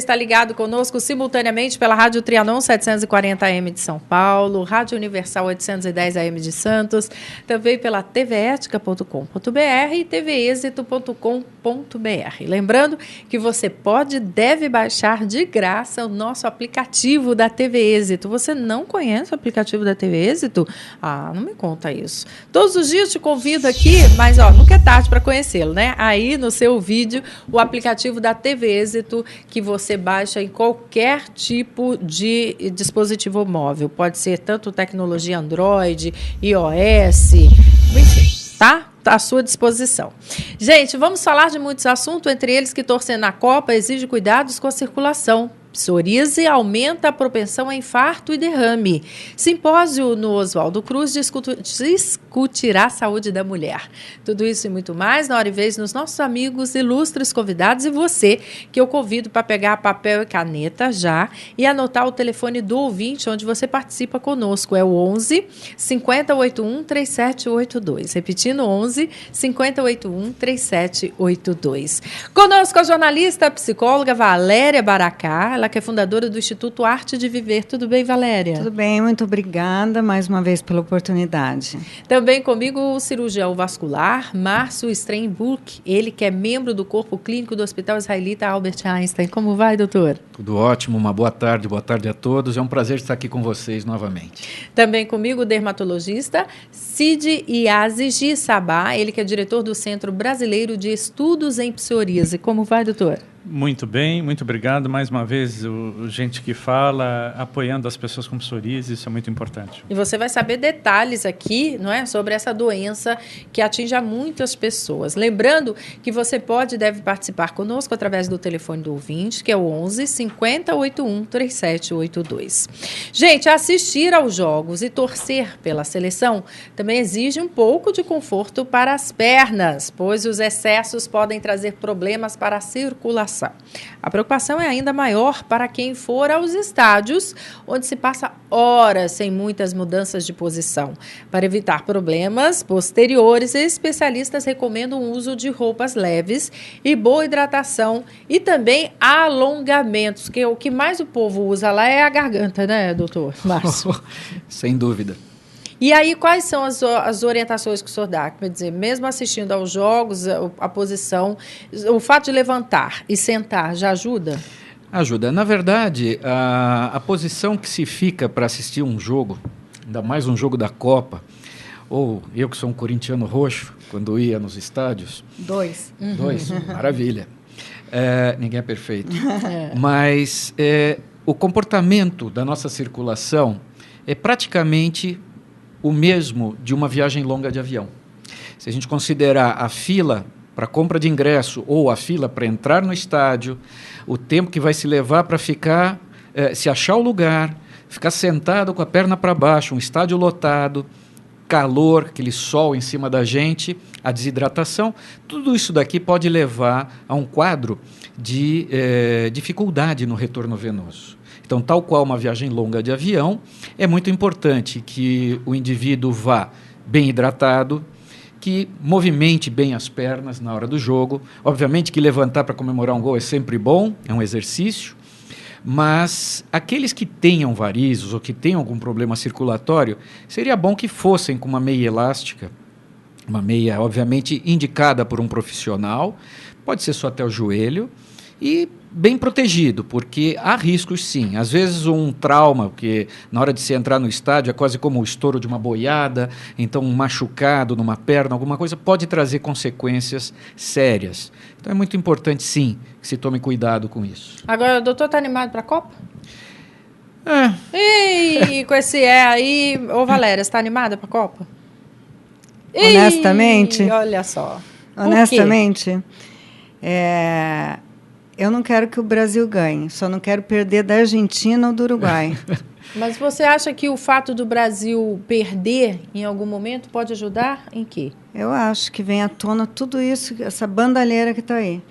está ligado conosco simultaneamente pela Rádio Trianon 740 AM de São Paulo, Rádio Universal 810 AM de Santos, também pela tvetica.com.br e tvexito.com.br. Lembrando que você deve baixar de graça o nosso aplicativo da TV Êxito. Você não conhece o aplicativo da TV Êxito? Ah, não me conta isso. Todos os dias te convido aqui, mas nunca é tarde para conhecê-lo, né? Aí no seu vídeo, o aplicativo da TV Êxito, que você baixa em qualquer tipo de dispositivo móvel. Pode ser tanto tecnologia Android, iOS, enfim, tá? À sua disposição. Gente, vamos falar de muitos assuntos, entre eles que torcer na Copa exige cuidados com a circulação. Psoríase aumenta a propensão a infarto e derrame. Simpósio no Oswaldo Cruz discutirá a saúde da mulher. Tudo isso e muito mais na hora e vez nos nossos amigos ilustres convidados e você, que eu convido para pegar papel e caneta já e anotar o telefone do ouvinte onde você participa conosco. É o 11 5081 3782. Repetindo, 11 5081 3782. Conosco a jornalista, a psicóloga Valéria Baracá, ela que é fundadora do Instituto Arte de Viver. Tudo bem, Valéria? Tudo bem, muito obrigada mais uma vez pela oportunidade. Também comigo o cirurgião vascular, Márcio Steinbuch, ele que é membro do corpo clínico do Hospital Israelita Albert Einstein. Como vai, doutor? Tudo ótimo, uma boa tarde a todos. É um prazer estar aqui com vocês novamente. Também comigo o dermatologista Cid Iazigi Sabá, ele que é diretor do Centro Brasileiro de Estudos em Psoríase. Como vai, doutor? Muito bem, muito obrigado. Mais uma vez, gente que fala, apoiando as pessoas com psoríase, isso é muito importante. E você vai saber detalhes aqui, não é, sobre essa doença que atinge muitas pessoas. Lembrando que você pode e deve participar conosco através do telefone do ouvinte, que é o 11 5081 3782. Gente, assistir aos jogos e torcer pela seleção também exige um pouco de conforto para as pernas, pois os excessos podem trazer problemas para a circulação. A preocupação é ainda maior para quem for aos estádios, onde se passa horas sem muitas mudanças de posição. Para evitar problemas posteriores, especialistas recomendam o uso de roupas leves e boa hidratação e também alongamentos, que o que mais o povo usa lá é a garganta, né, doutor Márcio? Sem dúvida. E aí, quais são as orientações que o senhor dá? Quer dizer, mesmo assistindo aos jogos, a posição, o fato de levantar e sentar já ajuda? Ajuda. Na verdade, a posição que se fica para assistir um jogo, ainda mais um jogo da Copa, ou eu que sou um corintiano roxo, quando ia nos estádios... Dois, maravilha. Ninguém é perfeito. Mas o comportamento da nossa circulação é praticamente o mesmo de uma viagem longa de avião. Se a gente considerar a fila para compra de ingresso ou a fila para entrar no estádio, o tempo que vai se levar para ficar, se achar o lugar, ficar sentado com a perna para baixo, um estádio lotado, calor, aquele sol em cima da gente, a desidratação, tudo isso daqui pode levar a um quadro de dificuldade no retorno venoso. Então, tal qual uma viagem longa de avião, é muito importante que o indivíduo vá bem hidratado, que movimente bem as pernas na hora do jogo. Obviamente que levantar para comemorar um gol é sempre bom, é um exercício, mas aqueles que tenham varizes ou que tenham algum problema circulatório, seria bom que fossem com uma meia elástica, uma meia, obviamente, indicada por um profissional, pode ser só até o joelho, e bem protegido, porque há riscos sim. Às vezes um trauma, porque na hora de se entrar no estádio é quase como o estouro de uma boiada, então um machucado numa perna, alguma coisa, pode trazer consequências sérias. Então é muito importante sim que se tome cuidado com isso. Agora, o doutor está animado para a Copa? Ih, com esse aí... Ô Valéria, você está animada para a Copa? Honestamente? Olha só. Honestamente, eu não quero que o Brasil ganhe, só não quero perder da Argentina ou do Uruguai. Mas você acha que o fato do Brasil perder em algum momento pode ajudar em quê? Eu acho que vem à tona tudo isso, essa bandalheira que está aí.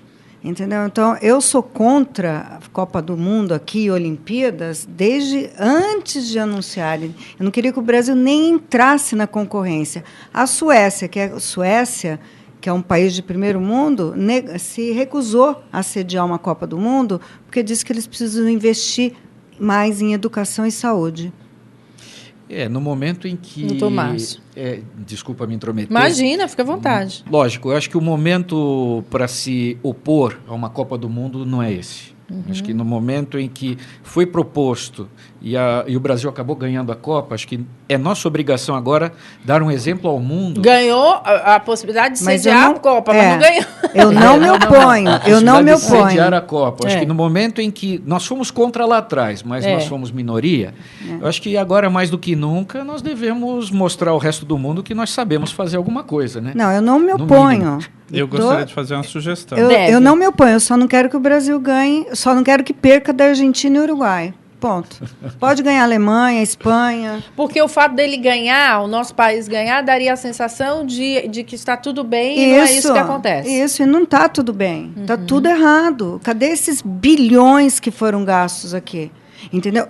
Entendeu? Então, eu sou contra a Copa do Mundo aqui, Olimpíadas, desde antes de anunciarem. Eu não queria que o Brasil nem entrasse na concorrência. A Suécia, que é a Suécia, que é um país de primeiro mundo, se recusou a sediar uma Copa do Mundo porque disse que eles precisam investir mais em educação e saúde. No momento em que... Doutor Márcio. Desculpa me intrometer. Imagina, fica à vontade. Lógico, eu acho que o momento para se opor a uma Copa do Mundo não é esse. Acho que no momento em que foi proposto e o Brasil acabou ganhando a Copa, acho que é nossa obrigação agora dar um exemplo ao mundo. Ganhou a possibilidade de sediar a Copa, mas não ganhou. Eu não me oponho. Eu não me oponho. Sediar a Copa. Acho que no momento em que nós fomos contra lá atrás, mas nós fomos minoria, eu acho que agora mais do que nunca nós devemos mostrar ao resto do mundo que nós sabemos fazer alguma coisa, né? Não, eu não me oponho. Eu gostaria de fazer uma sugestão. Eu não me oponho, eu só não quero que o Brasil ganhe, só não quero que perca da Argentina e Uruguai. Ponto. Pode ganhar a Alemanha, a Espanha. Porque o fato dele ganhar, o nosso país ganhar, daria a sensação de que está tudo bem e não é isso que acontece. Isso, e não está tudo bem. Está tudo errado. Cadê esses bilhões que foram gastos aqui? Entendeu?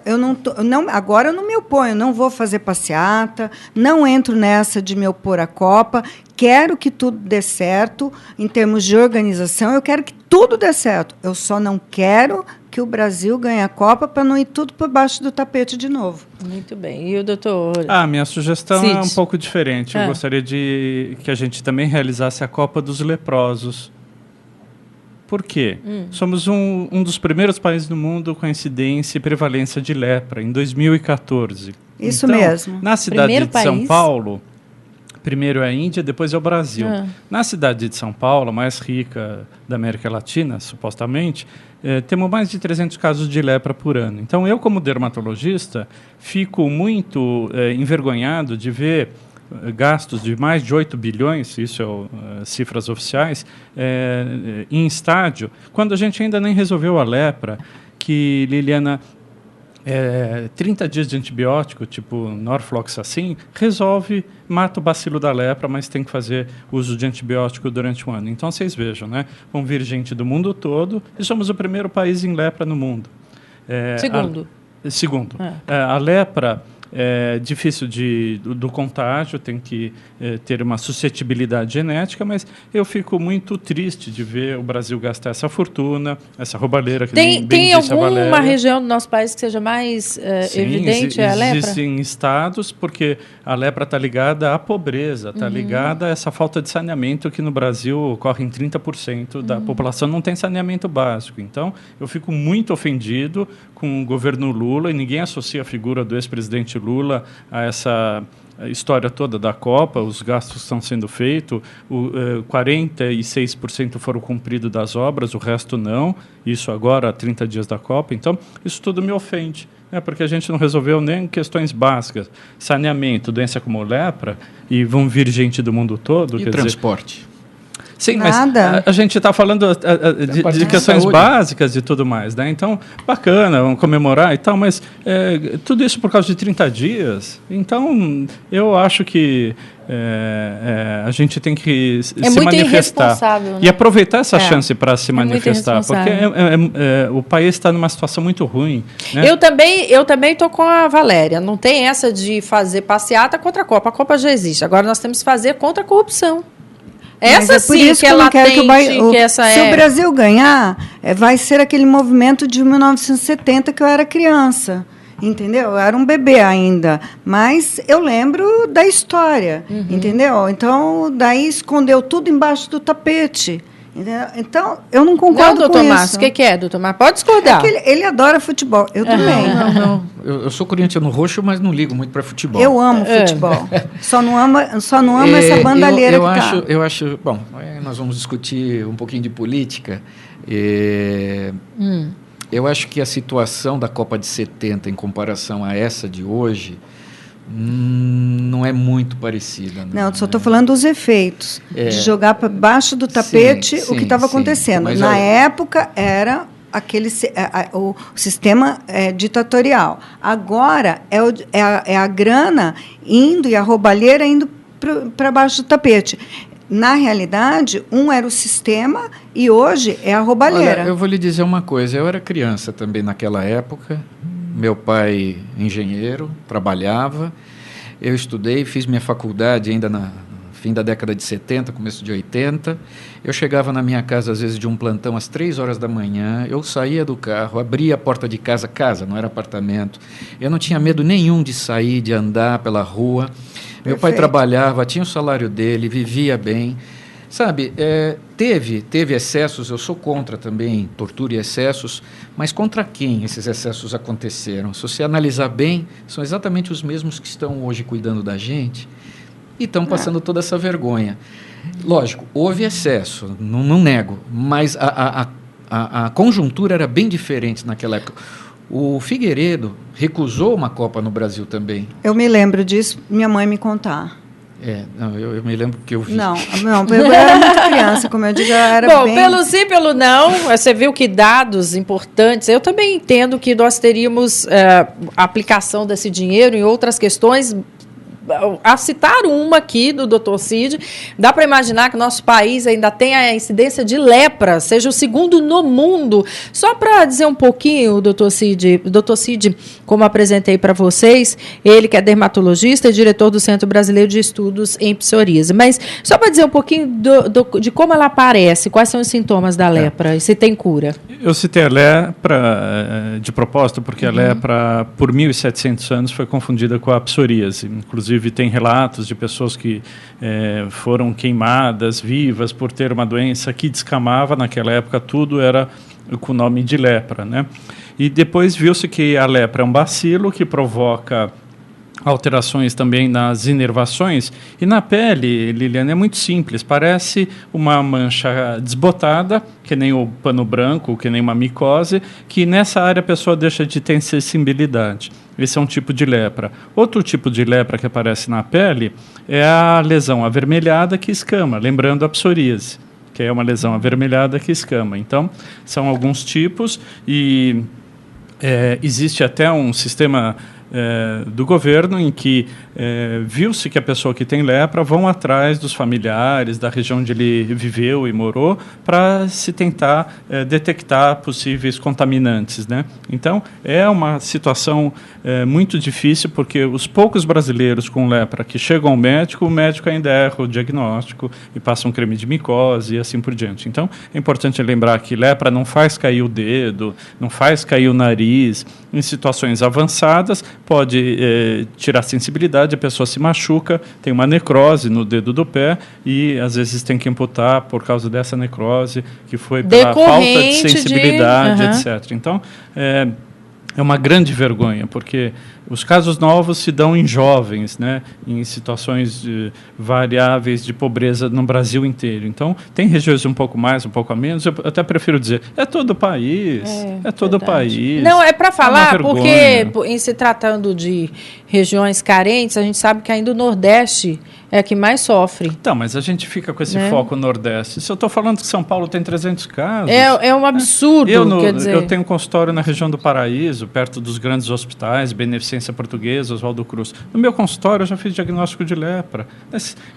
Agora eu não me oponho, não vou fazer passeata, não entro nessa de me opor à Copa, quero que tudo dê certo em termos de organização, eu quero que tudo dê certo. Eu só não quero que o Brasil ganhe a Copa para não ir tudo por baixo do tapete de novo. Muito bem. E o doutor? Minha sugestão Cid. é um pouco diferente. Eu gostaria de que a gente também realizasse a Copa dos Leprosos. Por quê? Somos um dos primeiros países do mundo com incidência e prevalência de lepra, em 2014. Isso então, mesmo. Na cidade de São Paulo, primeiro é a Índia, depois é o Brasil. Na cidade de São Paulo, a mais rica da América Latina, supostamente, temos mais de 300 casos de lepra por ano. Então, eu, como dermatologista, fico muito envergonhado de ver gastos de mais de 8 bilhões, isso é cifras oficiais, em estádio, quando a gente ainda nem resolveu a lepra, que, Liliana, 30 dias de antibiótico, tipo norfloxacin, mata o bacilo da lepra, mas tem que fazer uso de antibiótico durante um ano. Então, vocês vejam, né? Vão vir gente do mundo todo e somos o primeiro país em lepra no mundo. Segundo. A lepra é difícil do contágio, tem que ter uma suscetibilidade genética, mas eu fico muito triste de ver o Brasil gastar essa fortuna, essa roubalheira que tem alguma região do nosso país que seja mais evidente a lepra? Existem estados, porque a lepra está ligada à pobreza, está ligada a essa falta de saneamento que no Brasil ocorre em 30% da população não tem saneamento básico. Então, eu fico muito ofendido com o governo Lula, e ninguém associa a figura do ex-presidente Lula a essa história toda da Copa, os gastos estão sendo feitos, 46% foram cumpridos das obras, o resto não, isso agora há 30 dias da Copa, então isso tudo me ofende, porque a gente não resolveu nem questões básicas, saneamento, doença como lepra, e vão vir gente do mundo todo. E transporte? Sim, mas a gente está falando de questões básicas e tudo mais, né? Então, bacana, vamos comemorar e tal, mas tudo isso por causa de 30 dias. Então, eu acho que a gente tem que se manifestar. Né? E aproveitar essa chance para se manifestar, porque o país está numa situação muito ruim. Né? Eu também estou com a Valéria. Não tem essa de fazer passeata contra a Copa. A Copa já existe. Agora nós temos que fazer contra a corrupção. Essa sim que é latente, se o Brasil ganhar, vai ser aquele movimento de 1970 que eu era criança, entendeu? Eu era um bebê ainda, mas eu lembro da história, entendeu? Então, daí escondeu tudo embaixo do tapete. Entendeu? Então, eu não concordo com isso. Doutor Márcio, o que é, doutor Márcio? Pode discordar. Ele adora futebol, eu também. Não. Eu sou corintiano roxo, mas não ligo muito para futebol. Eu amo futebol. Só não amo essa bandalheira eu acho... Bom, nós vamos discutir um pouquinho de política. Eu acho que a situação da Copa de 70 em comparação a essa de hoje não é muito parecida. Não, só estou falando dos efeitos, de jogar para baixo do tapete o que estava acontecendo. Na época era o sistema ditatorial. Agora é a grana indo e a roubalheira indo para baixo do tapete. Na realidade, era o sistema e hoje é a roubalheira. Olha, eu vou lhe dizer uma coisa. Eu era criança também naquela época. Meu pai, engenheiro, trabalhava. Eu estudei, fiz minha faculdade ainda fim da década de 70, começo de 80. Eu chegava na minha casa, às vezes, de um plantão às 3 horas da manhã, eu saía do carro, abria a porta de casa, não era apartamento. Eu não tinha medo nenhum de sair, de andar pela rua. Meu pai trabalhava, tinha o salário dele, vivia bem. Sabe, teve excessos, eu sou contra também tortura e excessos, mas contra quem esses excessos aconteceram? Se você analisar bem, são exatamente os mesmos que estão hoje cuidando da gente e estão passando toda essa vergonha. Lógico, houve excesso, não nego, mas a conjuntura era bem diferente naquela época. O Figueiredo recusou uma Copa no Brasil também. Eu me lembro disso, minha mãe me contar. Eu me lembro que eu vi. Não, eu era muito criança, como eu digo, era bom, pelo sim, pelo não, você viu que dados importantes, eu também entendo que nós teríamos a aplicação desse dinheiro em outras questões. A citar uma aqui do Dr. Cid, dá para imaginar que o nosso país ainda tem a incidência de lepra, seja o segundo no mundo. Só para dizer um pouquinho, Dr. Cid, como apresentei para vocês, ele que é dermatologista e diretor do Centro Brasileiro de Estudos em Psoríase. Mas só para dizer um pouquinho de como ela aparece, quais são os sintomas da lepra e se tem cura. Eu citei a lepra de propósito, porque a lepra, por 1.700 anos, foi confundida com a psoríase. Inclusive, tem relatos de pessoas que foram queimadas vivas por ter uma doença que descamava. Naquela época, tudo era com o nome de lepra, né? E depois viu-se que a lepra é um bacilo que provoca alterações também nas inervações. E na pele, Liliane, é muito simples. Parece uma mancha desbotada, que nem o pano branco, que nem uma micose, que nessa área a pessoa deixa de ter sensibilidade. Esse é um tipo de lepra. Outro tipo de lepra que aparece na pele é a lesão avermelhada que escama, lembrando a psoríase, que é uma lesão avermelhada que escama. Então, são alguns tipos e existe até um sistema do governo em que viu-se que a pessoa que tem lepra vão atrás dos familiares da região onde ele viveu e morou para se tentar detectar possíveis contaminantes, né? Então, é uma situação muito difícil, porque os poucos brasileiros com lepra que chegam ao médico, o médico ainda erra o diagnóstico e passa um creme de micose e assim por diante. Então, é importante lembrar que lepra não faz cair o dedo, não faz cair o nariz. Em situações avançadas, pode tirar a sensibilidade, a pessoa se machuca, tem uma necrose no dedo do pé e às vezes tem que amputar por causa dessa necrose, que foi pela falta de sensibilidade, etc. Então, é uma grande vergonha, porque os casos novos se dão em jovens, né, em situações variáveis de pobreza no Brasil inteiro. Então, tem regiões um pouco mais, um pouco a menos. Eu até prefiro dizer, é todo o país, é todo o país. Não, é para falar, porque em se tratando de regiões carentes, a gente sabe que ainda o Nordeste é a que mais sofre. Então, mas a gente fica com esse foco no Nordeste. Se eu estou falando que São Paulo tem 300 casos... É um absurdo, quer dizer... Eu tenho um consultório na região do Paraíso, perto dos grandes hospitais, Beneficência Portuguesa, Oswaldo Cruz. No meu consultório, eu já fiz diagnóstico de lepra.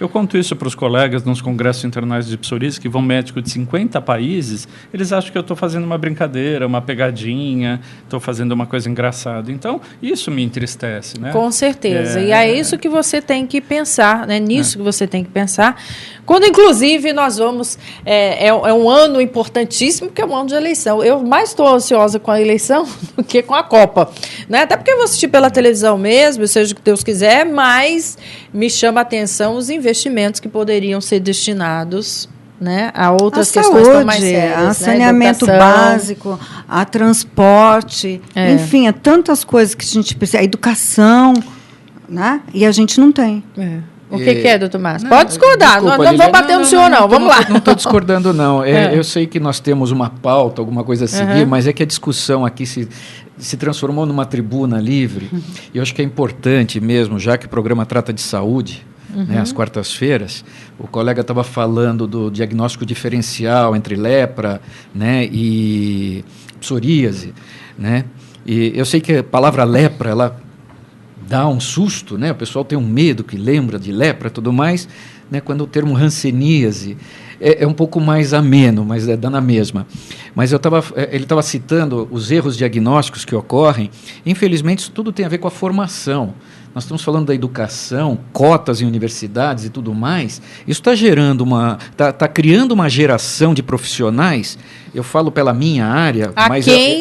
Eu conto isso para os colegas nos congressos internacionais de psoríase, que vão médicos de 50 países, eles acham que eu estou fazendo uma brincadeira, uma pegadinha, estou fazendo uma coisa engraçada. Então, isso me entristece, né? Com certeza. E é isso que você tem que pensar, né? Nisso que você tem que pensar. Quando, inclusive, nós vamos... É um ano importantíssimo, que é um ano de eleição. Eu mais estou ansiosa com a eleição do que com a Copa. Né? Até porque eu vou assistir pela televisão mesmo, seja o que Deus quiser, mas me chama a atenção os investimentos que poderiam ser destinados, né, a outras questões tão mais sérias. A saneamento básico, a transporte, enfim, há tantas coisas que a gente precisa, a educação, né? E a gente não tem. O que é, doutor Márcio? Pode discordar, desculpa, não vamos bater no senhor, não. Vamos lá. Não estou discordando, não. Eu sei que nós temos uma pauta, alguma coisa a seguir, mas é que a discussão aqui se transformou numa tribuna livre. E eu acho que é importante mesmo, já que o programa trata de saúde, né, às quartas-feiras, o colega estava falando do diagnóstico diferencial entre lepra, né, e psoríase, né? E eu sei que a palavra lepra, ela dá um susto, né? O pessoal tem um medo que lembra de lepra e tudo mais, né? Quando o termo hanseníase é um pouco mais ameno, mas dá na mesma. Mas ele estava citando os erros diagnósticos que ocorrem. Infelizmente, isso tudo tem a ver com a formação, nós estamos falando da educação, cotas em universidades e tudo mais, isso está gerando está criando uma geração de profissionais, eu falo pela minha área,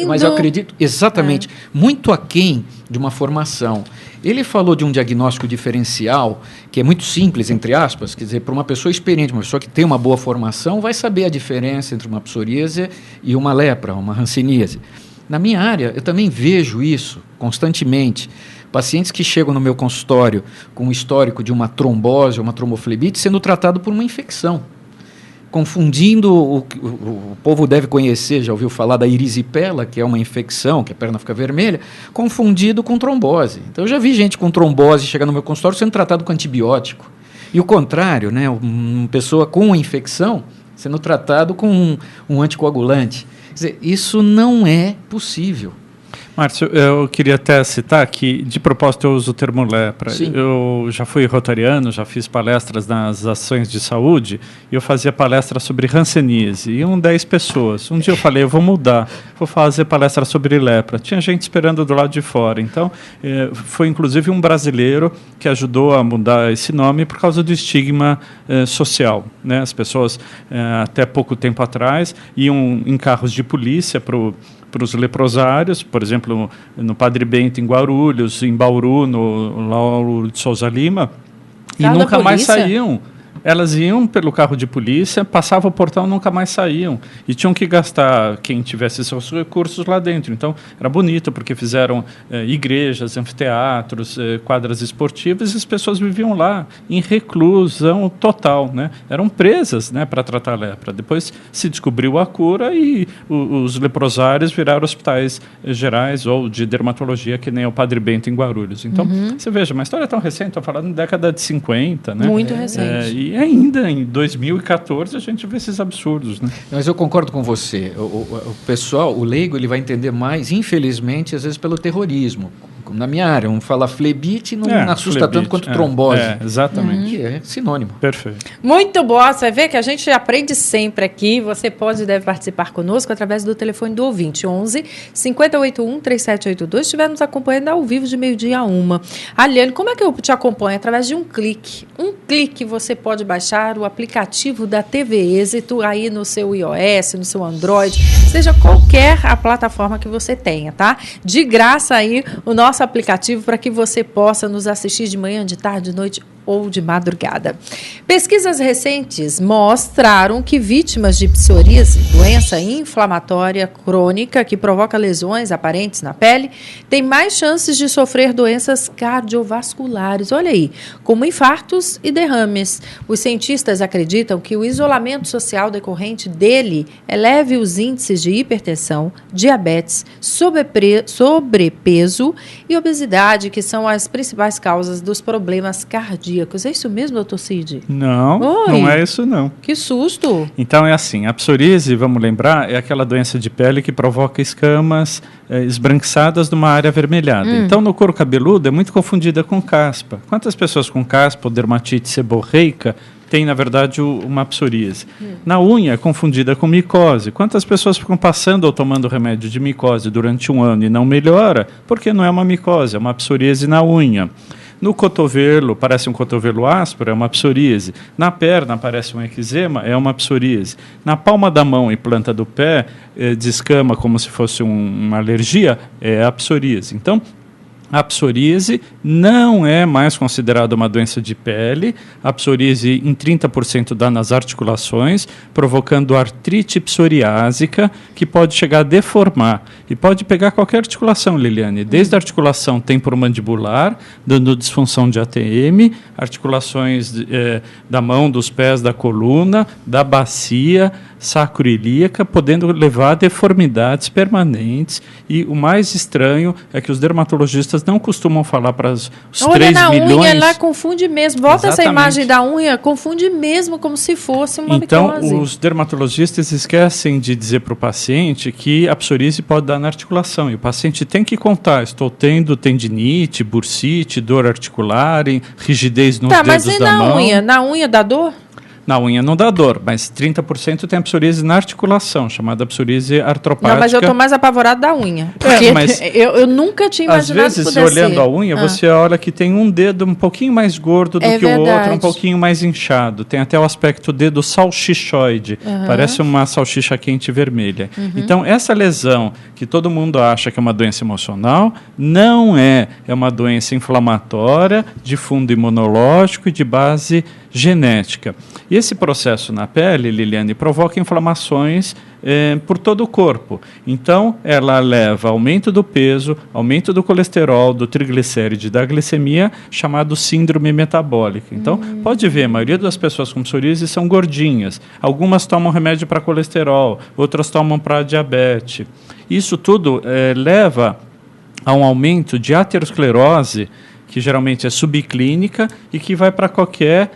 mas eu acredito, exatamente, muito aquém de uma formação. Ele falou de um diagnóstico diferencial, que é muito simples, entre aspas, quer dizer, para uma pessoa experiente, uma pessoa que tem uma boa formação, vai saber a diferença entre uma psoríase e uma lepra, uma hanseníase. Na minha área, eu também vejo isso constantemente. Pacientes que chegam no meu consultório com um histórico de uma trombose ou uma tromboflebite sendo tratado por uma infecção. Confundindo, o povo deve conhecer, já ouviu falar da erisipela, que é uma infecção, que a perna fica vermelha, confundido com trombose. Então, eu já vi gente com trombose chegar no meu consultório sendo tratado com antibiótico. E o contrário, né, uma pessoa com infecção sendo tratado com um anticoagulante. Quer dizer, isso não é possível. Márcio, eu queria até citar que, de propósito, eu uso o termo lepra. Sim. Eu já fui rotariano, já fiz palestras nas ações de saúde, e eu fazia palestra sobre hanseníase. Iam 10 pessoas. Um dia eu falei, eu vou mudar, vou fazer palestra sobre lepra. Tinha gente esperando do lado de fora. Então, foi inclusive um brasileiro que ajudou a mudar esse nome por causa do estigma social, né? As pessoas, até pouco tempo atrás, iam em carros de polícia para os leprosários, por exemplo, no Padre Bento, em Guarulhos, em Bauru, no Lauro de Souza Lima, e nunca mais saíam. Elas iam pelo carro de polícia, passavam o portão, nunca mais saíam. E tinham que gastar quem tivesse seus recursos lá dentro. Então, era bonito, porque fizeram igrejas, anfiteatros, quadras esportivas, e as pessoas viviam lá em reclusão total, né? Eram presas, né, para tratar a lepra. Depois se descobriu a cura e os leprosários viraram hospitais gerais ou de dermatologia, que nem o Padre Bento em Guarulhos. Então, você veja, uma história tão recente, estou falando na década de 50, né? Muito recente. E ainda em 2014 a gente vê esses absurdos, né? Mas eu concordo com você. O pessoal, o leigo, ele vai entender mais, infelizmente, às vezes pelo terrorismo. Como na minha área, fala flebite não assusta tanto quanto trombose. Exatamente. Que é sinônimo. Perfeito. Muito bom. Você vê que a gente aprende sempre aqui. Você pode e deve participar conosco através do telefone do ouvinte, 11 5081 3782. Estiver nos acompanhando ao vivo de 12h a 1h. Aliane, como é que eu te acompanho? Através de um clique. Um clique você pode baixar o aplicativo da TV Êxito aí no seu iOS, no seu Android, seja qualquer a plataforma que você tenha, tá? De graça aí o nosso aplicativo para que você possa nos assistir de manhã, de tarde, de noite ou de madrugada. Pesquisas recentes mostraram que vítimas de psoríase, doença inflamatória crônica que provoca lesões aparentes na pele, têm mais chances de sofrer doenças cardiovasculares, olha aí, como infartos e derrames. Os cientistas acreditam que o isolamento social decorrente dele eleve os índices de hipertensão, diabetes, sobrepeso e obesidade, que são as principais causas dos problemas cardíacos. É isso mesmo, doutor Cid? Não, não é isso não. Que susto! Então é assim, a psoríase, vamos lembrar, é aquela doença de pele que provoca escamas esbranquiçadas numa área avermelhada. Então no couro cabeludo é muito confundida com caspa. Quantas pessoas com caspa ou dermatite seborreica tem, na verdade, uma psoríase? Na unha é confundida com micose. Quantas pessoas ficam passando ou tomando remédio de micose durante um ano e não melhora? Porque não é uma micose, é uma psoríase na unha. No cotovelo, parece um cotovelo áspero, é uma psoríase. Na perna, parece um eczema, é uma psoríase. Na palma da mão e planta do pé, descama como se fosse uma alergia, é a psoríase. Então, a psoríase não é mais considerada uma doença de pele. A psoríase, em 30%, dá nas articulações, provocando artrite psoriásica, que pode chegar a deformar. E pode pegar qualquer articulação, Liliane. Desde a articulação temporomandibular, dando disfunção de ATM, articulações da mão, dos pés, da coluna, da bacia, sacroilíaca, podendo levar a deformidades permanentes. E o mais estranho é que os dermatologistas não costumam falar para os 3 na milhões... unha, lá confunde mesmo. Volta Exatamente. Essa imagem da unha, confunde mesmo, como se fosse uma então, micose. Os dermatologistas esquecem de dizer para o paciente que a psoríase pode dar na articulação. E o paciente tem que contar, estou tendo tendinite, bursite, dor articular, rigidez nos dedos da mão. Mas e na unha? Na unha dá dor? Na unha não dá dor, mas 30% tem a psoríase na articulação, chamada psoríase artropática. Não, mas eu estou mais apavorado da unha. Porque mas eu nunca tinha imaginado às vezes, que pudesse olhando ser. a unha, você olha que tem um dedo um pouquinho mais gordo do que o outro, um pouquinho mais inchado. Tem até o aspecto dedo salchichoide. Parece uma salsicha quente vermelha. Então, essa lesão, que todo mundo acha que é uma doença emocional, não é. É uma doença inflamatória, de fundo imunológico e de base genética. E esse processo na pele, Liliane, provoca inflamações por todo o corpo. Então, ela leva a aumento do peso, aumento do colesterol, do triglicéride, da glicemia, chamado síndrome metabólica. Então, pode ver, a maioria das pessoas com psoríase são gordinhas. Algumas tomam remédio para colesterol, outras tomam para diabetes. Isso tudo leva a um aumento de aterosclerose, que geralmente é subclínica e que vai para qualquer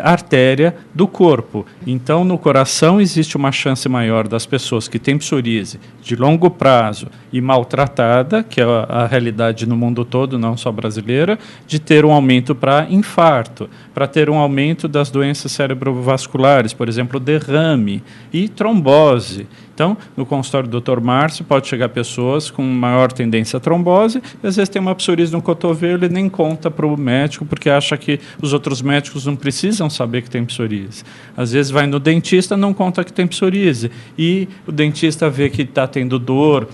artéria do corpo. Então, no coração existe uma chance maior das pessoas que têm psoríase de longo prazo e maltratada, que é a realidade no mundo todo, não só brasileira, de ter um aumento para infarto, para ter um aumento das doenças cerebrovasculares, por exemplo, derrame e trombose. Então, no consultório do Dr. Márcio, pode chegar pessoas com maior tendência à trombose, e às vezes tem uma psoríase no cotovelo e nem conta para o médico, porque acha que os outros médicos não precisam saber que tem psoríase. Às vezes vai no dentista, não conta que tem psoríase, e o dentista vê que está tendo dor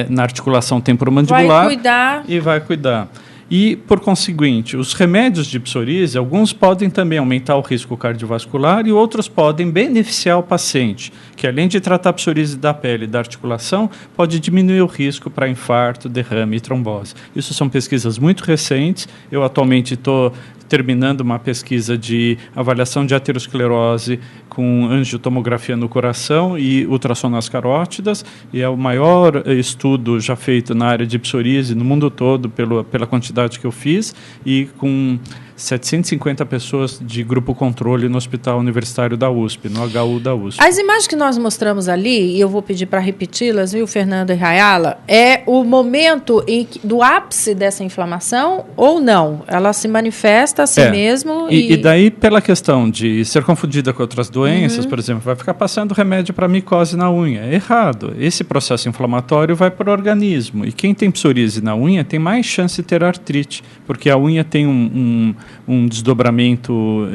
na articulação temporomandibular e vai cuidar. E, por conseguinte, os remédios de psoríase, alguns podem também aumentar o risco cardiovascular e outros podem beneficiar o paciente, que além de tratar a psoríase da pele e da articulação, pode diminuir o risco para infarto, derrame e trombose. Isso são pesquisas muito recentes. Eu atualmente estou terminando uma pesquisa de avaliação de aterosclerose com angiotomografia no coração e ultrassom nas carótidas, e é o maior estudo já feito na área de psoríase no mundo todo, pela quantidade que eu fiz, e com 750 pessoas de grupo controle no Hospital Universitário da USP, no HU da USP. As imagens que nós mostramos ali, e eu vou pedir para repeti-las, viu, Fernanda e Rayala, é o momento do ápice dessa inflamação ou não? Ela se manifesta assim mesmo? E daí, pela questão de ser confundida com outras doenças, por exemplo, vai ficar passando remédio para micose na unha. É errado. Esse processo inflamatório vai para o organismo. E quem tem psoríase na unha tem mais chance de ter artrite, porque a unha tem um desdobramento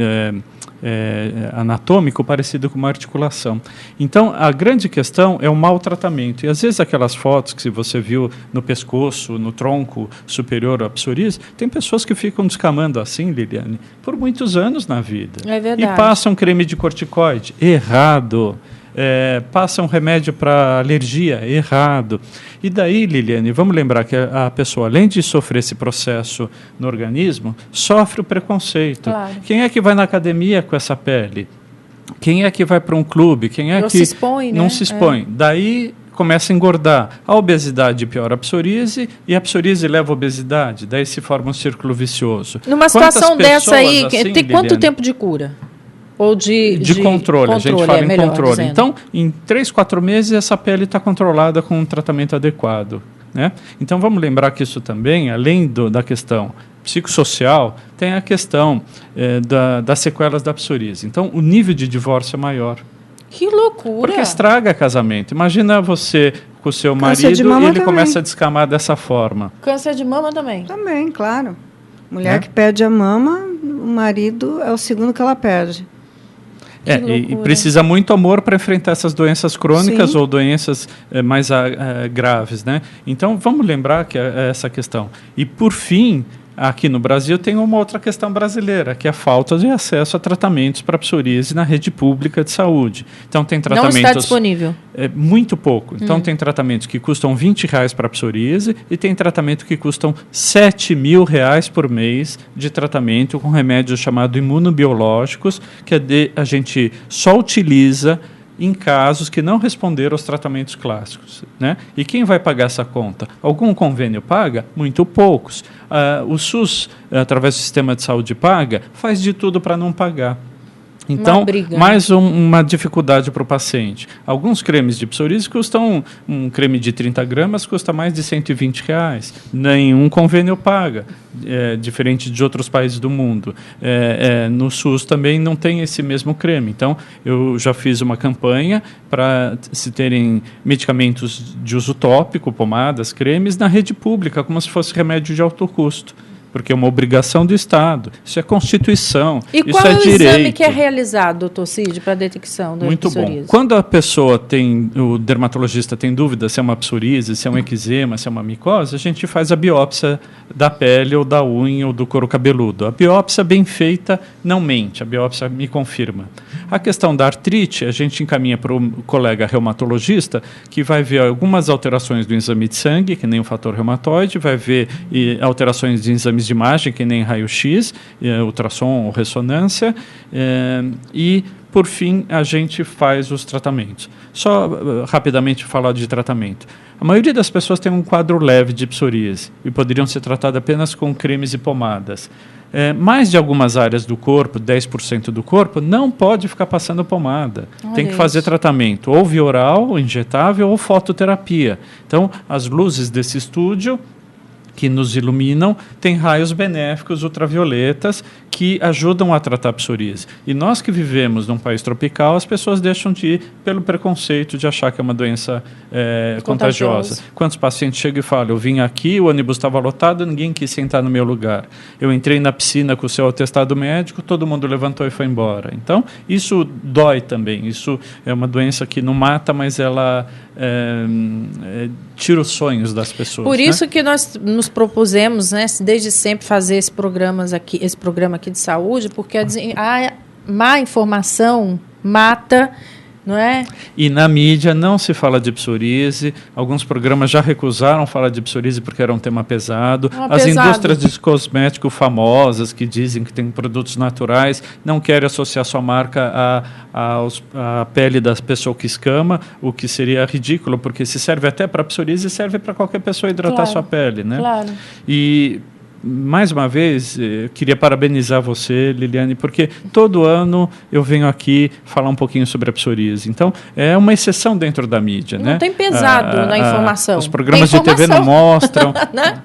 anatômico parecido com uma articulação. Então, a grande questão é o maltratamento. E, às vezes, aquelas fotos que você viu no pescoço, no tronco superior à psoríase, tem pessoas que ficam descamando assim, Liliane, por muitos anos na vida. É verdade. E passam creme de corticoide. Errado. Passam remédio para alergia. Errado. E daí, Liliane, vamos lembrar que a pessoa, além de sofrer esse processo no organismo, sofre o preconceito. Claro. Quem é que vai na academia com essa pele? Quem é que vai para um clube? Quem é não que se expõe, não né? se expõe? Daí começa a engordar. A obesidade piora a psoríase e a psoríase leva a obesidade. Daí se forma um círculo vicioso. Numa situação dessa aí, assim, tem quanto Liliane? tempo de cura? Ou de controle, a gente fala em controle. Dizendo. Então, em 3, 4 meses, essa pele está controlada com um tratamento adequado, né? Então, vamos lembrar que isso também, além da questão psicossocial, tem a questão das sequelas da psoríase. Então, o nível de divórcio é maior. Que loucura! Porque estraga casamento. Imagina você com o seu marido e ele começa a descamar dessa forma. Câncer de mama também? Também, claro. Mulher que perde a mama, o marido é o segundo que ela perde. E precisa muito amor para enfrentar essas doenças crônicas Sim. ou doenças mais graves, né? Então, vamos lembrar que é essa questão. E, por fim, aqui no Brasil tem uma outra questão brasileira, que é a falta de acesso a tratamentos para psoríase na rede pública de saúde. Então, tem tratamentos... Não está disponível? Muito pouco. Então, tem tratamentos que custam R$20 para psoríase e tem tratamento que custam R$7.000 por mês de tratamento com remédios chamados imunobiológicos, que a gente só utiliza em casos que não responderam aos tratamentos clássicos, né? E quem vai pagar essa conta? Algum convênio paga? Muito poucos. O SUS, através do sistema de saúde, paga? Faz de tudo para não pagar. Então, mais uma dificuldade para o paciente. Alguns cremes de psoríase custam, um creme de 30 gramas custa mais de R$120. Nenhum convênio paga, diferente de outros países do mundo. No SUS também não tem esse mesmo creme. Então, eu já fiz uma campanha para se terem medicamentos de uso tópico, pomadas, cremes, na rede pública, como se fosse remédio de alto custo. Porque é uma obrigação do Estado. Isso é Constituição, isso é direito. E qual é o exame que é realizado, doutor Cid, para a detecção da psoríase? Muito bom. Quando a pessoa o dermatologista tem dúvida se é uma psoríase, se é um eczema, se é uma micose, a gente faz a biópsia da pele ou da unha ou do couro cabeludo. A biópsia bem feita não mente, a biópsia me confirma. A questão da artrite, a gente encaminha para o colega reumatologista, que vai ver algumas alterações do exame de sangue, que nem o fator reumatoide, vai ver alterações de exames de imagem, que nem raio-x, ultrassom ou ressonância, e, por fim, a gente faz os tratamentos. Só rapidamente falar de tratamento. A maioria das pessoas tem um quadro leve de psoríase e poderiam ser tratadas apenas com cremes e pomadas. Mais de algumas áreas do corpo, 10% do corpo, não pode ficar passando pomada. Tem que fazer tratamento ou via oral, ou injetável, ou fototerapia. Então, as luzes desse estúdio que nos iluminam, tem raios benéficos ultravioletas que ajudam a tratar a psoríase. E nós que vivemos num país tropical, as pessoas deixam de ir pelo preconceito de achar que é uma doença contagiosa. Quantos pacientes chegam e falam, eu vim aqui, o ônibus estava lotado, ninguém quis sentar no meu lugar. Eu entrei na piscina com o seu atestado médico, todo mundo levantou e foi embora. Então, isso dói também. Isso é uma doença que não mata, mas ela tira os sonhos das pessoas. Por isso que nós nos propusemos, né, desde sempre fazer esse programa aqui de saúde, porque a má informação mata, não é? E na mídia não se fala de psoríase, alguns programas já recusaram falar de psoríase porque era um tema pesado. As indústrias de cosméticos famosas que dizem que tem produtos naturais não querem associar sua marca à pele da pessoa que escama, o que seria ridículo, porque se serve até para psoríase, serve para qualquer pessoa hidratar sua pele, né? Claro. E mais uma vez, eu queria parabenizar você, Liliane, porque todo ano eu venho aqui falar um pouquinho sobre a psoríase. Então, é uma exceção dentro da mídia. Não tem pesado na informação. Os programas de TV não mostram.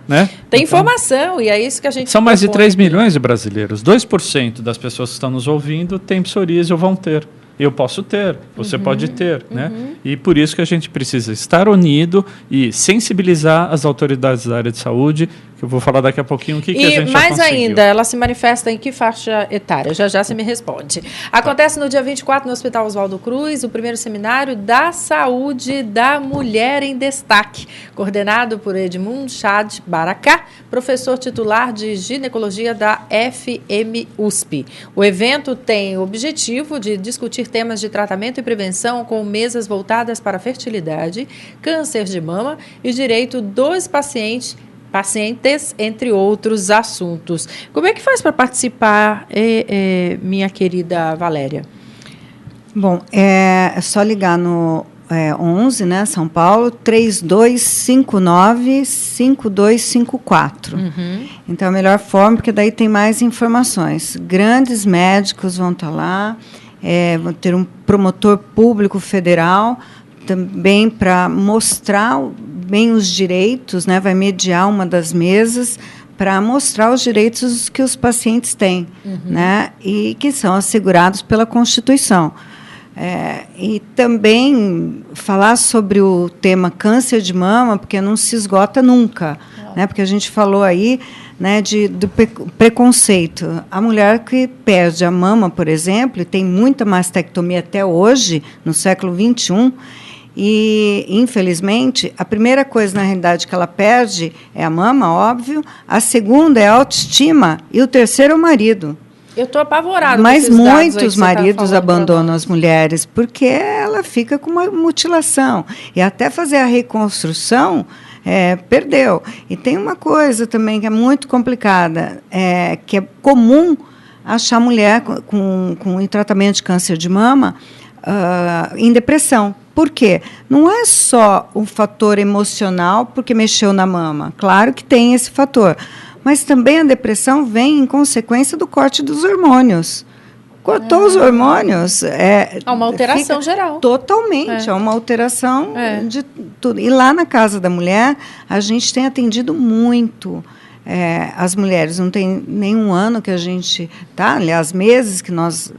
né? Tem informação, e é isso que a gente São mais de 3 milhões de brasileiros. 2% das pessoas que estão nos ouvindo têm psoríase ou vão ter. Eu posso ter, você pode ter, né? E por isso que a gente precisa estar unido e sensibilizar as autoridades da área de saúde, que eu vou falar daqui a pouquinho o que a gente já conseguiu. E mais ainda, ela se manifesta em que faixa etária? Já você me responde. Acontece no dia 24 no Hospital Oswaldo Cruz, o primeiro seminário da saúde da mulher em destaque, coordenado por Edmundo Chad Baracá, professor titular de ginecologia da FMUSP. O evento tem o objetivo de discutir temas de tratamento e prevenção com mesas voltadas para fertilidade, câncer de mama e direito dos pacientes, entre outros assuntos. Como é que faz para participar, minha querida Valéria? Bom, é só ligar no 11, né, São Paulo, 3259-5254. Então, a melhor forma, porque daí tem mais informações. Grandes médicos vão estar lá, vão ter um promotor público federal, também para mostrar bem os direitos, né, vai mediar uma das mesas para mostrar os direitos que os pacientes têm, né, e que são assegurados pela Constituição. E também falar sobre o tema câncer de mama, porque não se esgota nunca, né, porque a gente falou aí, né, do preconceito. A mulher que perde a mama, por exemplo, e tem muita mastectomia até hoje, no século XXI, e, infelizmente, a primeira coisa, na realidade, que ela perde é a mama, óbvio, a segunda é a autoestima, e o terceiro é o marido. Eu estou apavorada. Mas muitos maridos abandonam as mulheres, porque ela fica com uma mutilação. E até fazer a reconstrução, perdeu. E tem uma coisa também que é muito complicada, que é comum achar mulher em tratamento de câncer de mama em depressão. Por quê? Não é só um fator emocional porque mexeu na mama. Claro que tem esse fator. Mas também a depressão vem em consequência do corte dos hormônios. Cortou os hormônios. Uma alteração geral. Totalmente, é uma alteração de tudo. E lá na Casa da Mulher, a gente tem atendido muito as mulheres. Não tem nenhum ano que a gente aliás, meses que nós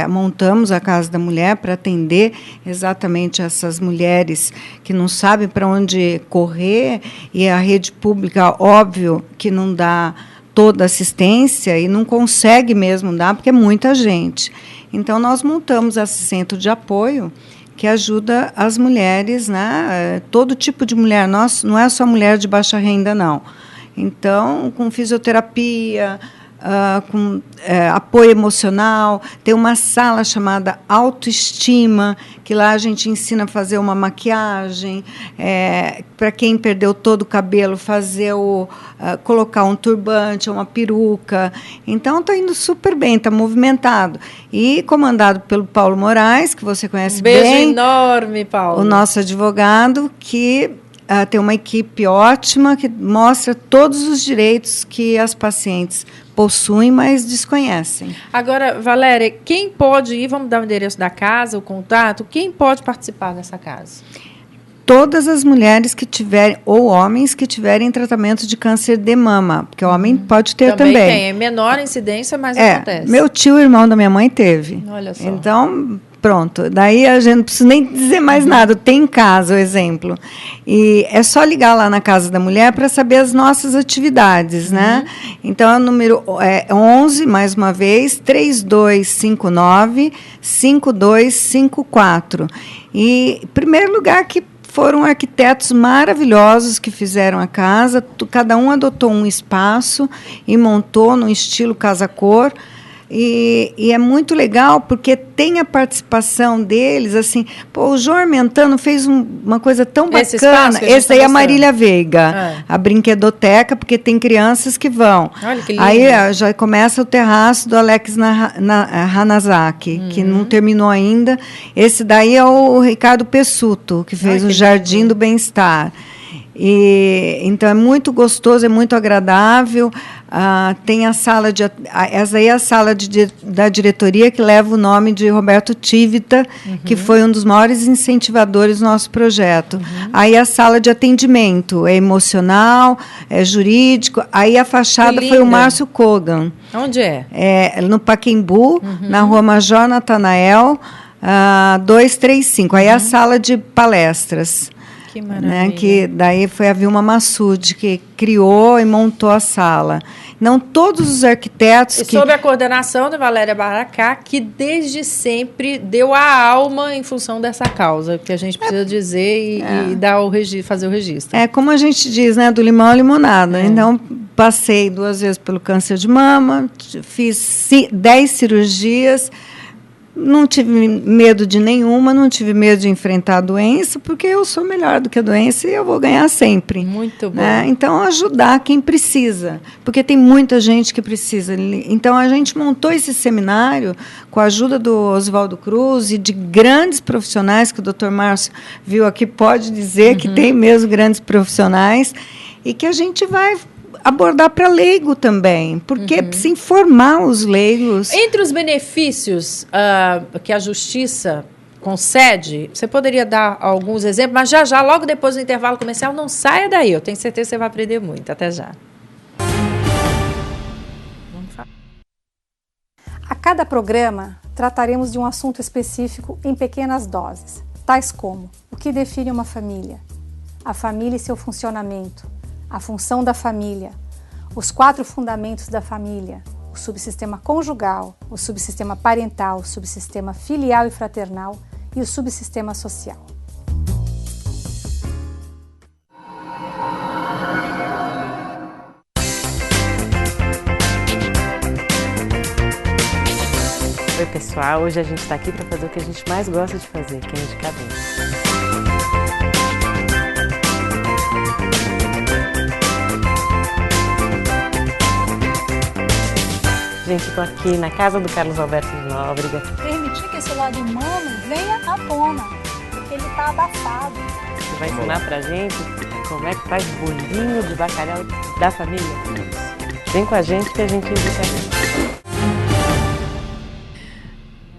montamos a Casa da Mulher para atender exatamente essas mulheres que não sabem para onde correr, e a rede pública, óbvio, que não dá toda assistência e não consegue mesmo dar, porque é muita gente. Então, nós montamos esse centro de apoio que ajuda as mulheres, né? Todo tipo de mulher, não é só mulher de baixa renda, não. Então, com fisioterapia, com apoio emocional, tem uma sala chamada autoestima, que lá a gente ensina a fazer uma maquiagem, para quem perdeu todo o cabelo, colocar um turbante, uma peruca. Então, está indo super bem, está movimentado. E comandado pelo Paulo Moraes, que você conhece bem. Beijo enorme, Paulo. O nosso advogado, que tem uma equipe ótima, que mostra todos os direitos que as pacientes possuem, mas desconhecem. Agora, Valéria, quem pode ir, vamos dar o endereço da casa, o contato, quem pode participar dessa casa? Todas as mulheres que tiverem, ou homens que tiverem tratamento de câncer de mama, porque o homem pode ter também. Tem, é menor incidência, mas acontece. Meu tio, irmão da minha mãe, teve. Olha só. Então, pronto. Daí a gente não precisa nem dizer mais nada. Tem em casa o exemplo. E é só ligar lá na Casa da Mulher para saber as nossas atividades, né? Então, o número 11, mais uma vez, 3259-5254. E, em primeiro lugar, que foram arquitetos maravilhosos que fizeram a casa. Cada um adotou um espaço e montou no estilo casa-cor. E é muito legal, porque tem a participação deles, assim, o João Armentano fez uma coisa tão bacana. Esse daí é a Marília Veiga, a brinquedoteca, porque tem crianças que vão. Olha que lindo. Aí já começa o terraço do Alex Hanazaki, que não terminou ainda. Esse daí é o Ricardo Pessuto, que fez o Jardim do Bem-Estar. Então é muito gostoso, é muito agradável. Tem a sala essa aí é a sala da diretoria, que leva o nome de Roberto Tivita, que foi um dos maiores incentivadores do nosso projeto. Aí a sala de atendimento é emocional, é jurídico. Aí a fachada foi o Márcio Kogan. Onde é? No Pacaembu, na Rua Major Natanael, 235. Aí a sala de palestras. Que maravilha. Né, que daí foi a Vilma Massoud que criou e montou a sala. Não todos os arquitetos... sob a coordenação da Valéria Baracá, que desde sempre deu a alma em função dessa causa, que a gente precisa dizer e dar fazer o registro. Como a gente diz, né, do limão à limonada. Então, passei 2 vezes pelo câncer de mama, fiz 10 cirurgias... Não tive medo de nenhuma, não tive medo de enfrentar a doença, porque eu sou melhor do que a doença e eu vou ganhar sempre. Muito bom. Né? Então, ajudar quem precisa, porque tem muita gente que precisa. Então, a gente montou esse seminário com a ajuda do Oswaldo Cruz e de grandes profissionais, que o Dr. Márcio viu aqui, pode dizer que tem mesmo grandes profissionais, e que a gente vai abordar para leigo também, porque precisa informar os leigos. Entre os benefícios que a Justiça concede, você poderia dar alguns exemplos, mas já, logo depois do intervalo comercial, não saia daí, eu tenho certeza que você vai aprender muito. Até já. A cada programa, trataremos de um assunto específico em pequenas doses, tais como o que define uma família, a família e seu funcionamento, a função da família, os 4 fundamentos da família, o subsistema conjugal, o subsistema parental, o subsistema filial e fraternal e o subsistema social. Oi, pessoal, hoje a gente está aqui para fazer o que a gente mais gosta de fazer, que é medicamento. Gente, estou aqui na casa do Carlos Alberto de Nóbrega. Permitir que esse lado humano venha à tona, porque ele está abafado. Você vai ensinar pra gente como é que faz bolinho de bacalhau da família? Vem com a gente que a gente indica.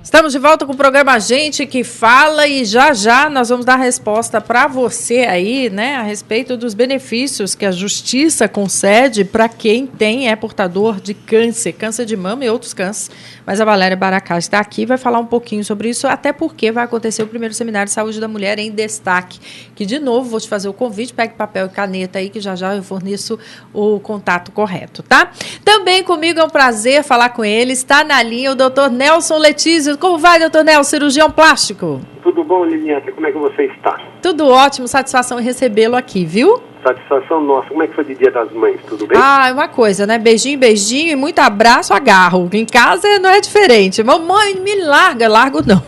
Estamos de volta com o programa Gente que Fala e já nós vamos dar resposta para você aí, né, a respeito dos benefícios que a Justiça concede para quem é portador de câncer de mama e outros cânceres. Mas a Valéria Baracá está aqui e vai falar um pouquinho sobre isso, até porque vai acontecer o primeiro Seminário de Saúde da Mulher em Destaque, que de novo vou te fazer o convite, pegue papel e caneta aí que já eu forneço o contato correto, tá? Também comigo é um prazer falar com ele, está na linha o Dr. Nelson Letísio. Como vai, doutor Nelson, cirurgião plástico? Tudo bom, Liliana? Como é que você está? Tudo ótimo, satisfação em recebê-lo aqui, viu? Satisfação nossa. Como é que foi de Dia das Mães? Tudo bem? Ah, é uma coisa, né? Beijinho e muito abraço, agarro. Em casa não é diferente. Mamãe, me largo não.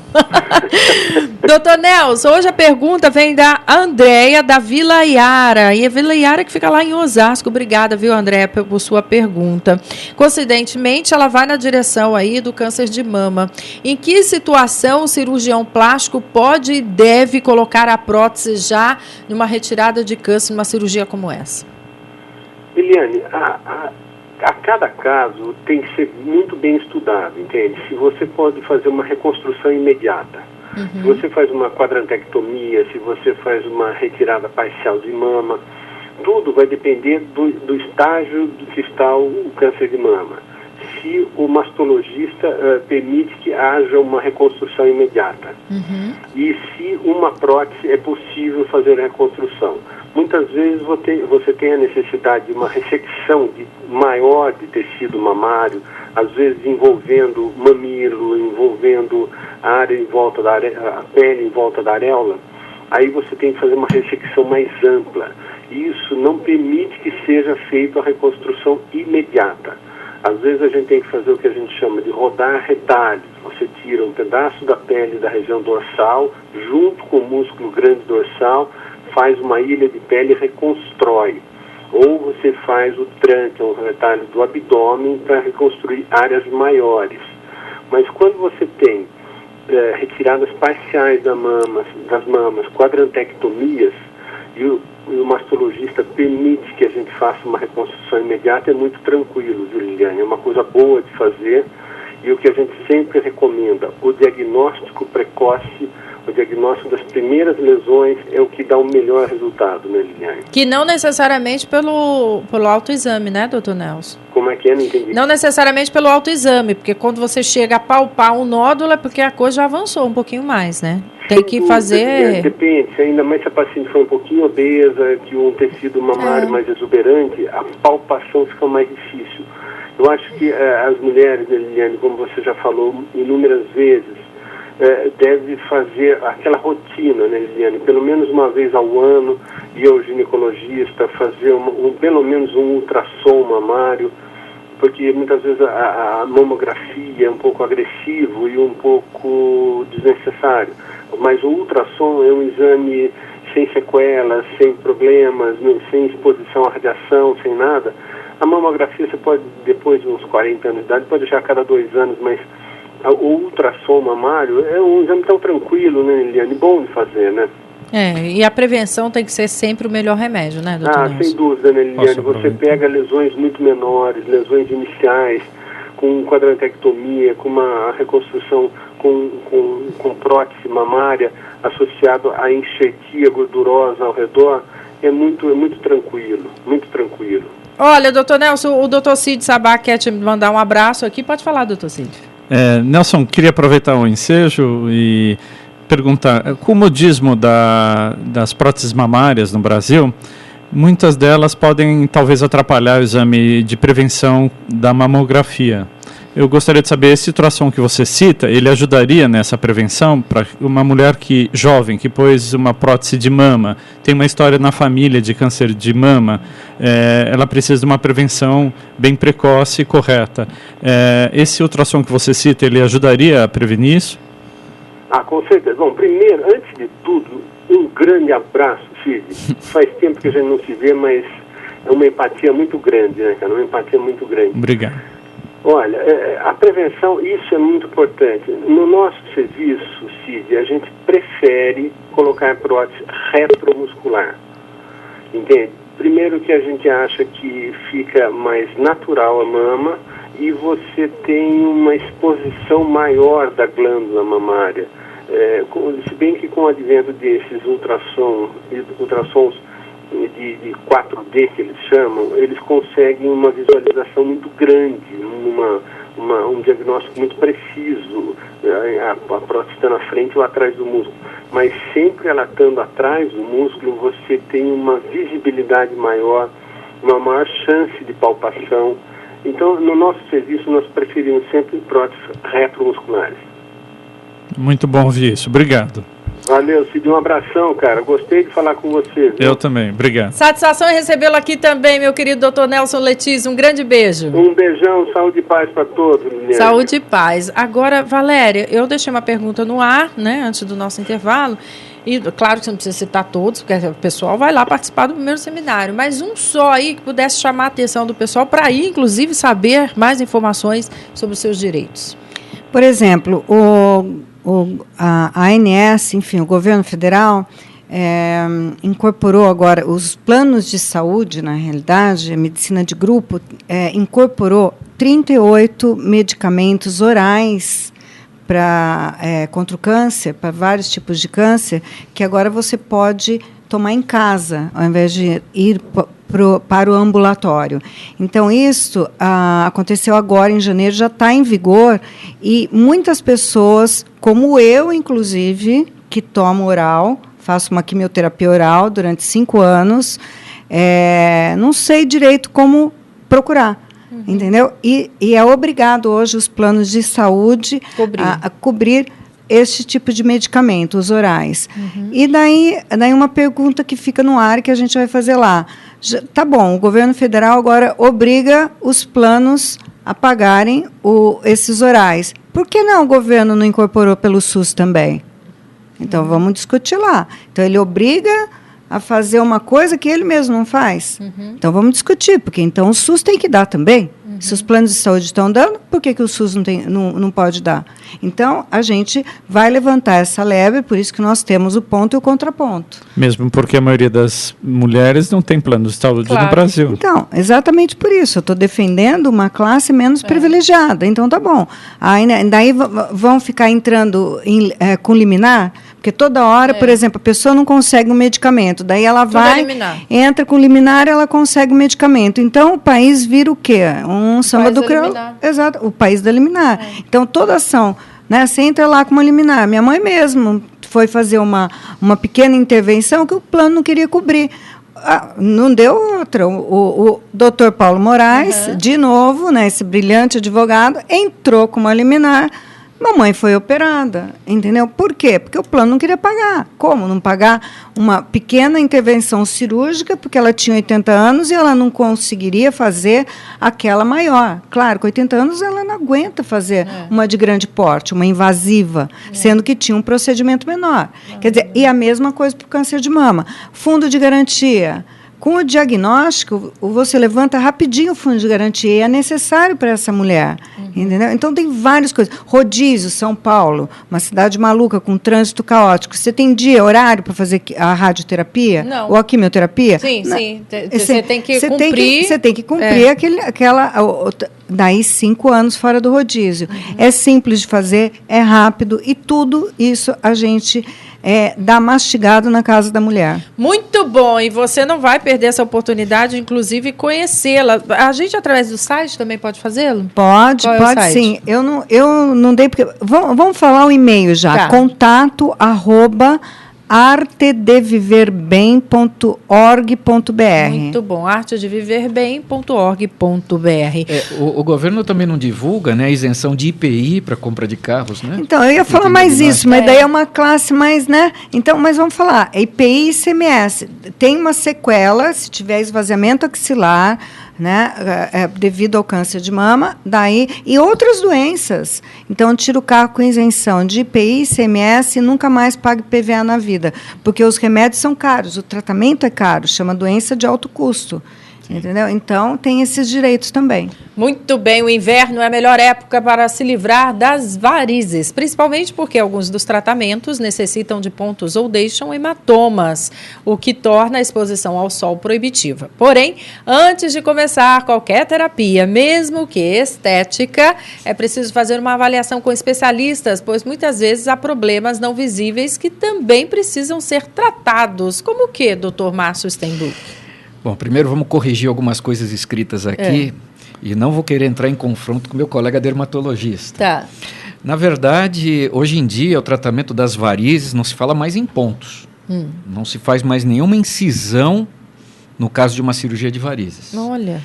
Doutor Nelson, hoje a pergunta vem da Andréia, da Vila Iara. E a Vila Iara que fica lá em Osasco. Obrigada, viu, Andréia, por sua pergunta. Coincidentemente, ela vai na direção aí do câncer de mama. Em que situação o cirurgião plástico pode e deve colocar a prótese já numa retirada de câncer, numa cirurgia como essa? Eliane, a cada caso tem que ser muito bem estudado, entende? Se você pode fazer uma reconstrução imediata, se você faz uma quadrantectomia, se você faz uma retirada parcial de mama, tudo vai depender do estágio que está o câncer de mama. Se o mastologista permite que haja uma reconstrução imediata. E se uma prótese é possível fazer a reconstrução. Muitas vezes você tem a necessidade de uma ressecção maior de tecido mamário, às vezes envolvendo mamilo, envolvendo a área em volta a pele em volta da areola. Aí você tem que fazer uma ressecção mais ampla. Isso não permite que seja feita a reconstrução imediata. Às vezes a gente tem que fazer o que a gente chama de rodar retalhos. Você tira um pedaço da pele da região dorsal, junto com o músculo grande dorsal, faz uma ilha de pele e reconstrói. Ou você faz o trunk, um retalho do abdômen, para reconstruir áreas maiores. Mas quando você tem retiradas parciais das mamas, quadrantectomias, e o mastologista permite que a gente faça uma reconstrução imediata, é muito tranquilo, Juliane, é uma coisa boa de fazer. E o que a gente sempre recomenda, o diagnóstico precoce, o diagnóstico das primeiras lesões é o que dá o melhor resultado, né, Liliane? Que não necessariamente pelo autoexame, né, doutor Nelson? Como é que é? Não entendi. Não necessariamente pelo autoexame, porque quando você chega a palpar um nódulo é porque a coisa já avançou um pouquinho mais, né? Tem que fazer... Depende, ainda mais se a paciente for um pouquinho obesa, que um tecido mamário mais exuberante, a palpação fica mais difícil. Eu acho que as mulheres, Liliane, como você já falou inúmeras vezes, deve fazer aquela rotina, né, Liliane? Pelo menos uma vez ao ano, ir ao ginecologista, fazer pelo menos um ultrassom mamário, porque muitas vezes a mamografia é um pouco agressivo e um pouco desnecessário. Mas o ultrassom é um exame sem sequelas, sem problemas, sem exposição à radiação, sem nada. A mamografia você pode, depois de uns 40 anos de idade, pode deixar a cada 2 anos, mas o ultrassom mamário é um exame tão tranquilo, né, Liliane? Bom de fazer, né? E a prevenção tem que ser sempre o melhor remédio, né, doutor Nelson? Sem dúvida, né, Liliane? Você pega lesões muito menores, lesões iniciais, com quadrantectomia, com uma reconstrução com prótese mamária associado à enxertia gordurosa ao redor, é muito tranquilo, muito tranquilo. Olha, doutor Nelson, o doutor Cid Sabá quer te mandar um abraço aqui. Pode falar, doutor Cid. Nelson, queria aproveitar o ensejo e perguntar, com o modismo das próteses mamárias no Brasil, muitas delas podem talvez atrapalhar o exame de prevenção da mamografia. Eu gostaria de saber, esse ultrassom que você cita, ele ajudaria nessa prevenção para uma mulher jovem, que pôs uma prótese de mama, tem uma história na família de câncer de mama, ela precisa de uma prevenção bem precoce e correta. Esse ultrassom que você cita, ele ajudaria a prevenir isso? Com certeza. Bom, primeiro, antes de tudo, um grande abraço, Cid. Faz tempo que a gente não se vê, mas é uma empatia muito grande, né, cara? Uma empatia muito grande. Obrigado. Olha, a prevenção, isso é muito importante. No nosso serviço, Cid, a gente prefere colocar prótese retromuscular. Entende? Primeiro que a gente acha que fica mais natural a mama e você tem uma exposição maior da glândula mamária. Se bem que com o advento desses ultrassons de 4D que eles chamam, eles conseguem uma visualização muito grande, um diagnóstico muito preciso, a prótese está na frente ou atrás do músculo. Mas sempre ela estando atrás do músculo, você tem uma visibilidade maior, uma maior chance de palpação. Então, no nosso serviço, nós preferimos sempre próteses retromusculares. Muito bom ouvir isso. Obrigado. Valeu, Cid. Um abração, cara. Gostei de falar com você. Viu? Eu também. Obrigado. Satisfação em recebê-lo aqui também, meu querido Dr. Nelson Letizia. Um grande beijo. Um beijão, saúde e paz para todos, Liliane. Saúde e paz. Agora, Valéria, eu deixei uma pergunta no ar, né, antes do nosso intervalo. E claro que você não precisa citar todos, porque o pessoal vai lá participar do primeiro seminário. Mas um só aí que pudesse chamar a atenção do pessoal para ir, inclusive, saber mais informações sobre os seus direitos. Por exemplo, a ANS, enfim, o governo federal incorporou agora os planos de saúde, na realidade, a medicina de grupo, incorporou 38 medicamentos orais contra o câncer, para vários tipos de câncer, que agora você pode tomar em casa, ao invés de ir para o ambulatório. Então, isso aconteceu agora em janeiro, já está em vigor, e muitas pessoas, como eu, inclusive, que tomo oral, faço uma quimioterapia oral durante 5 anos, não sei direito como procurar. Entendeu? E é obrigado hoje os planos de saúde a cobrir este tipo de medicamento, os orais. E daí uma pergunta que fica no ar que a gente vai fazer lá. Tá bom, o governo federal agora obriga os planos a pagarem esses orais. Por que não o governo não incorporou pelo SUS também? Então, vamos discutir lá. Então, ele obriga a fazer uma coisa que ele mesmo não faz. Então, vamos discutir, porque então o SUS tem que dar também. Se os planos de saúde estão dando, por que o SUS não pode dar? Então, a gente vai levantar essa lebre, por isso que nós temos o ponto e o contraponto. Mesmo porque a maioria das mulheres não tem plano de saúde no Brasil. Então, exatamente por isso. Eu estou defendendo uma classe menos privilegiada. Então, tá bom. Daí vão ficar entrando com liminar, porque toda hora, por exemplo, a pessoa não consegue um medicamento. Daí ela vai, entra com liminar, ela consegue o medicamento. Então, o país vira o quê? Um samba do crioulo. Exato, o país da liminar. Então, toda ação, né, você entra lá com uma liminar. Minha mãe mesmo foi fazer uma pequena intervenção que o plano não queria cobrir. Não deu outra. O doutor Paulo Moraes, de novo, né, esse brilhante advogado, entrou com uma liminar. Mamãe foi operada, entendeu? Por quê? Porque o plano não queria pagar. Como não pagar uma pequena intervenção cirúrgica, porque ela tinha 80 anos e ela não conseguiria fazer aquela maior. Claro, com 80 anos ela não aguenta fazer uma de grande porte, uma invasiva, sendo que tinha um procedimento menor. Quer dizer, e a mesma coisa para o câncer de mama. Fundo de garantia. Com o diagnóstico, você levanta rapidinho o fundo de garantia e é necessário para essa mulher. Entendeu? Então, tem várias coisas. Rodízio, São Paulo, uma cidade maluca, com trânsito caótico. Você tem dia, horário para fazer a radioterapia? Não. Ou a quimioterapia? Sim, sim. Você tem que cumprir. Você tem que cumprir daí 5 anos fora do rodízio. É simples de fazer, é rápido, e tudo isso a gente dá mastigado na casa da mulher. Muito bom, e você não vai perder essa oportunidade, inclusive conhecê-la. A gente, através do site, também pode fazê-lo? Pode sim. Eu não dei, porque... Vamos falar o e-mail já. Tá. contato@artedeviverbem.org.br. Muito bom, artedeviverbem.org.br. O governo também não divulga, né, a isenção de IPI para compra de carros, né? Então, eu ia falar mais isso, mas daí é uma classe mais, né? Então, mas vamos falar, IPI e ICMS. Tem uma sequela, se tiver esvaziamento axilar, né, devido ao câncer de mama, daí, e outras doenças. Então, tira o carro com isenção de IPI, ICMS e nunca mais pague PVA na vida, porque os remédios são caros, o tratamento é caro, chama doença de alto custo. Entendeu? Então, tem esses direitos também. Muito bem, o inverno é a melhor época para se livrar das varizes, principalmente porque alguns dos tratamentos necessitam de pontos ou deixam hematomas, o que torna a exposição ao sol proibitiva. Porém, antes de começar qualquer terapia, mesmo que estética, é preciso fazer uma avaliação com especialistas, pois muitas vezes há problemas não visíveis que também precisam ser tratados. Como o que, Dr. Márcio Steinbuch? Bom, primeiro vamos corrigir algumas coisas escritas aqui e não vou querer entrar em confronto com meu colega dermatologista. Tá. Na verdade, hoje em dia, o tratamento das varizes não se fala mais em pontos. Não se faz mais nenhuma incisão no caso de uma cirurgia de varizes. Olha.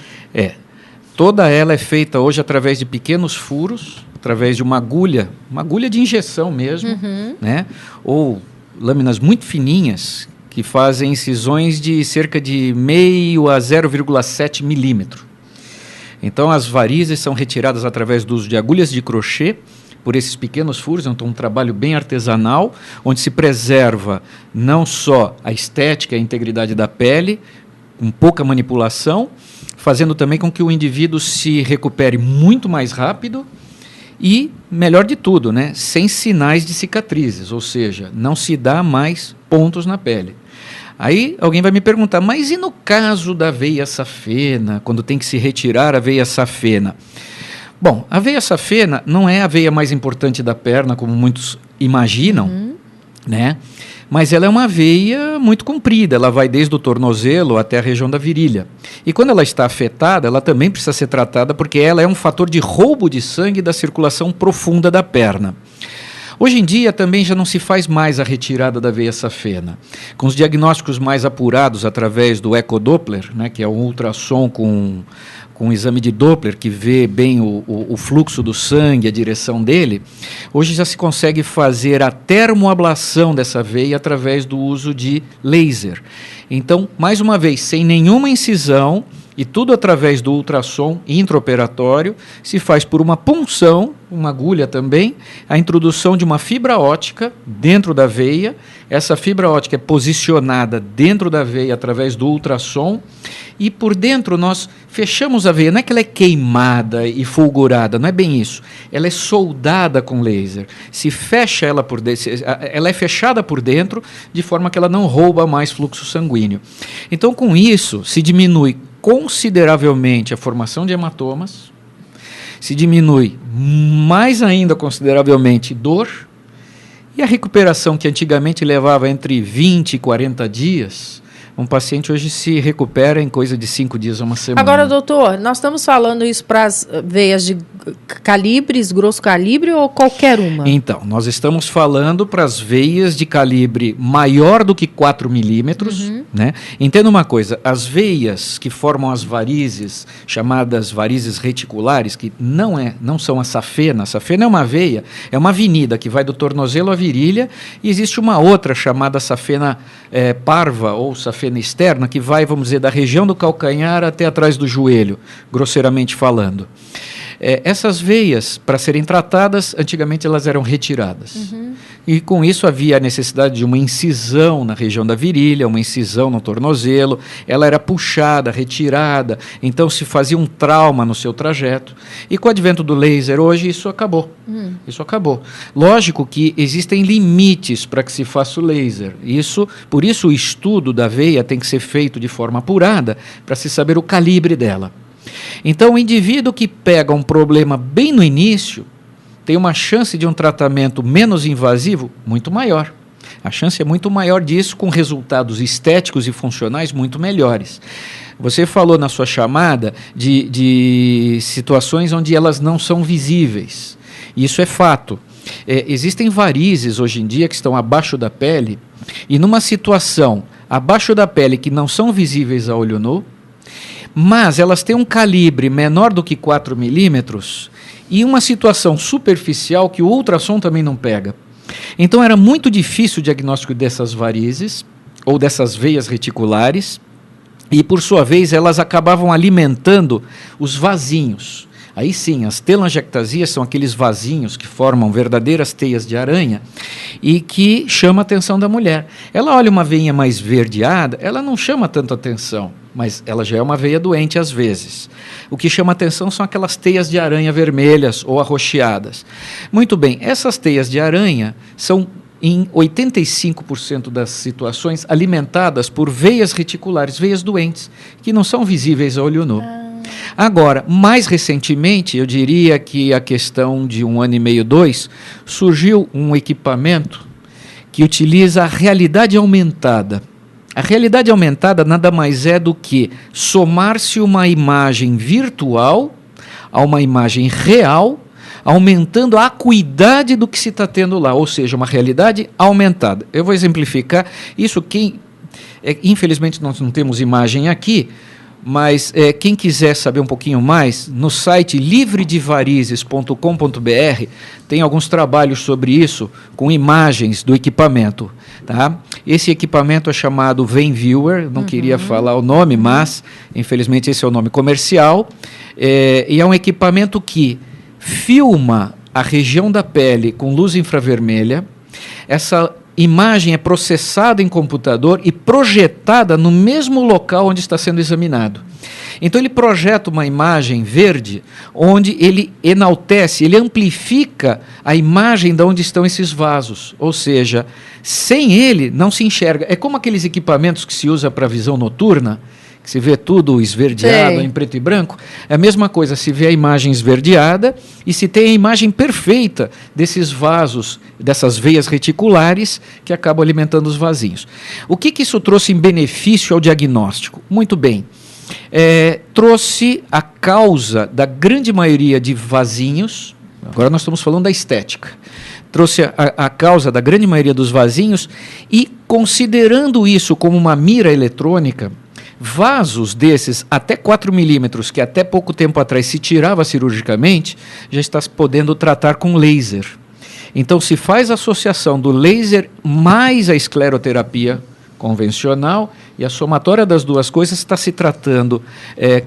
Toda ela é feita hoje através de pequenos furos, através de uma agulha de injeção mesmo, né? Ou lâminas muito fininhas, que fazem incisões de cerca de 0,5 a 0,7 milímetro. Então, as varizes são retiradas através do uso de agulhas de crochê, por esses pequenos furos, então um trabalho bem artesanal, onde se preserva não só a estética e a integridade da pele, com pouca manipulação, fazendo também com que o indivíduo se recupere muito mais rápido e, melhor de tudo, né, sem sinais de cicatrizes, ou seja, não se dá mais pontos na pele. Aí alguém vai me perguntar, mas e no caso da veia safena, quando tem que se retirar a veia safena? Bom, a veia safena não é a veia mais importante da perna, como muitos imaginam, né? Mas ela é uma veia muito comprida, ela vai desde o tornozelo até a região da virilha. E quando ela está afetada, ela também precisa ser tratada, porque ela é um fator de roubo de sangue da circulação profunda da perna. Hoje em dia também já não se faz mais a retirada da veia safena. Com os diagnósticos mais apurados através do ecodoppler, né, que é um ultrassom com um exame de Doppler que vê bem o fluxo do sangue, a direção dele, hoje já se consegue fazer a termoablação dessa veia através do uso de laser. Então, mais uma vez, sem nenhuma incisão, e tudo através do ultrassom intraoperatório, se faz por uma punção, uma agulha também, a introdução de uma fibra óptica dentro da veia. Essa fibra óptica é posicionada dentro da veia através do ultrassom e por dentro nós fechamos a veia. Não é que ela é queimada e fulgurada, não é bem isso. Ela é soldada com laser. Se fecha ela por dentro, ela é fechada por dentro de forma que ela não rouba mais fluxo sanguíneo. Então, com isso, se diminui consideravelmente a formação de hematomas, se diminui mais ainda consideravelmente dor, e a recuperação que antigamente levava entre 20 e 40 dias, um paciente hoje se recupera em coisa de 5 dias a uma semana. Agora, doutor, nós estamos falando isso para as veias de calibres, grosso calibre ou qualquer uma? Então, nós estamos falando para as veias de calibre maior do que 4 milímetros. Né? Entenda uma coisa, as veias que formam as varizes, chamadas varizes reticulares, que não são a safena é uma veia, é uma avenida que vai do tornozelo à virilha, e existe uma outra chamada safena parva ou safena externa, que vai, vamos dizer, da região do calcanhar até atrás do joelho, grosseiramente falando. Essas veias, para serem tratadas, antigamente elas eram retiradas. E com isso havia a necessidade de uma incisão na região da virilha, uma incisão no tornozelo, ela era puxada, retirada, então se fazia um trauma no seu trajeto. E com o advento do laser hoje, isso acabou. Isso acabou. Lógico que existem limites para que se faça o laser. Por isso o estudo da veia tem que ser feito de forma apurada, para se saber o calibre dela. Então, o indivíduo que pega um problema bem no início tem uma chance de um tratamento menos invasivo muito maior. A chance é muito maior disso, com resultados estéticos e funcionais muito melhores. Você falou na sua chamada de situações onde elas não são visíveis. Isso é fato. Existem varizes hoje em dia que estão abaixo da pele, e numa situação abaixo da pele que não são visíveis a olho nu, mas elas têm um calibre menor do que 4 milímetros e uma situação superficial que o ultrassom também não pega. Então era muito difícil o diagnóstico dessas varizes ou dessas veias reticulares e, por sua vez, elas acabavam alimentando os vasinhos. Aí sim, as telangiectasias são aqueles vasinhos que formam verdadeiras teias de aranha e que chama a atenção da mulher. Ela olha uma veinha mais verdeada, ela não chama tanto atenção. mas ela já é uma veia doente às vezes. O que chama atenção são aquelas teias de aranha vermelhas ou arroxeadas. Muito bem, essas teias de aranha são, em 85% das situações, alimentadas por veias reticulares, veias doentes, que não são visíveis a olho nu. Agora, mais recentemente, eu diria que a questão de 1 ano e meio, 2, surgiu um equipamento que utiliza a realidade aumentada. A realidade aumentada nada mais é do que somar-se uma imagem virtual a uma imagem real, aumentando a acuidade do que se está tendo lá, ou seja, uma realidade aumentada. Eu vou exemplificar isso. Infelizmente nós não temos imagem aqui, mas quem quiser saber um pouquinho mais, no site livredevarizes.com.br tem alguns trabalhos sobre isso, com imagens do equipamento. Tá? Esse equipamento é chamado VenViewer, não queria falar o nome, mas infelizmente esse é o nome comercial, e é um equipamento que filma a região da pele com luz infravermelha. Essa imagem é processada em computador e projetada no mesmo local onde está sendo examinado. Então ele projeta uma imagem verde, onde ele enaltece, ele amplifica a imagem de onde estão esses vasos. Ou seja, sem ele não se enxerga. É como aqueles equipamentos que se usa para visão noturna, que se vê tudo esverdeado, em preto e branco. É a mesma coisa, se vê a imagem esverdeada e se tem a imagem perfeita desses vasos, dessas veias reticulares que acabam alimentando os vasinhos. O que isso trouxe em benefício ao diagnóstico? Muito bem. Trouxe a causa da grande maioria de vasinhos, agora nós estamos falando da estética, trouxe a causa da grande maioria dos vasinhos e, considerando isso como uma mira eletrônica, vasos desses até 4 milímetros, que até pouco tempo atrás se tirava cirurgicamente, já está podendo tratar com laser. Então se faz a associação do laser mais a escleroterapia convencional, e a somatória das duas coisas está se tratando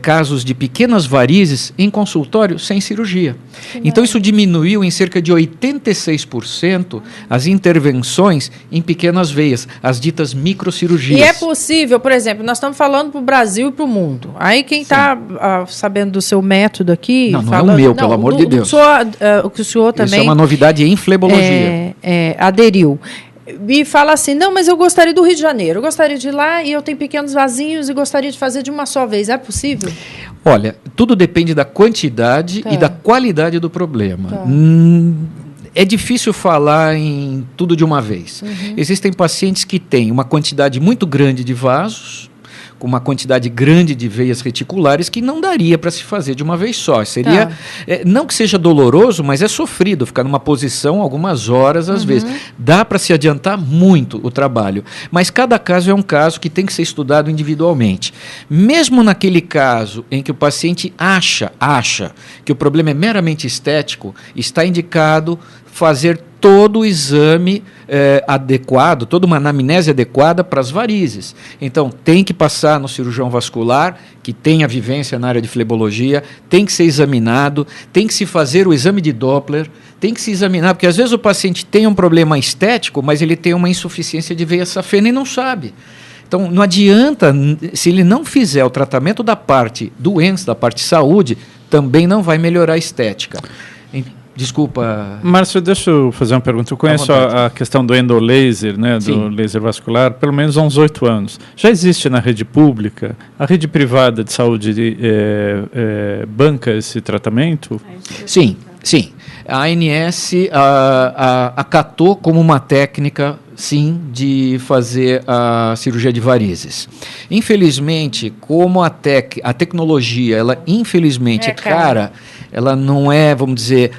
casos de pequenas varizes em consultório sem cirurgia. Então isso diminuiu em cerca de 86% as intervenções em pequenas veias, as ditas microcirurgias. E é possível, por exemplo, nós estamos falando para o Brasil e para o mundo. Aí quem está sabendo do seu método aqui... Não é o meu, pelo amor de Deus. O que o senhor também... Isso é uma novidade em flebologia. Aderiu. E fala assim, não, mas eu gostaria do Rio de Janeiro, eu gostaria de ir lá e eu tenho pequenos vasinhos e gostaria de fazer de uma só vez. É possível? Olha, tudo depende da quantidade e da qualidade do problema. É difícil falar em tudo de uma vez. Existem pacientes que têm uma quantidade muito grande de vasos, com uma quantidade grande de veias reticulares que não daria para se fazer de uma vez só. Seria, não que seja doloroso, mas é sofrido ficar numa posição algumas horas às vezes. Dá para se adiantar muito o trabalho, mas cada caso é um caso que tem que ser estudado individualmente. Mesmo naquele caso em que o paciente acha que o problema é meramente estético, está indicado fazer todo o exame adequado, toda uma anamnese adequada para as varizes. Então, tem que passar no cirurgião vascular, que tem a vivência na área de flebologia, tem que ser examinado, tem que se fazer o exame de Doppler, tem que se examinar, porque às vezes o paciente tem um problema estético, mas ele tem uma insuficiência de veia safena e não sabe. Então, não adianta, se ele não fizer o tratamento da parte doença, da parte saúde, também não vai melhorar a estética. Desculpa. Márcio, deixa eu fazer uma pergunta. Eu conheço a questão do endolaser, né, do laser vascular, pelo menos há uns 8 anos. Já existe na rede pública? A rede privada de saúde banca esse tratamento? Sim. A ANS acatou como uma técnica, sim, de fazer a cirurgia de varizes. Infelizmente, como a tecnologia, ela infelizmente é cara, ela não é, vamos dizer...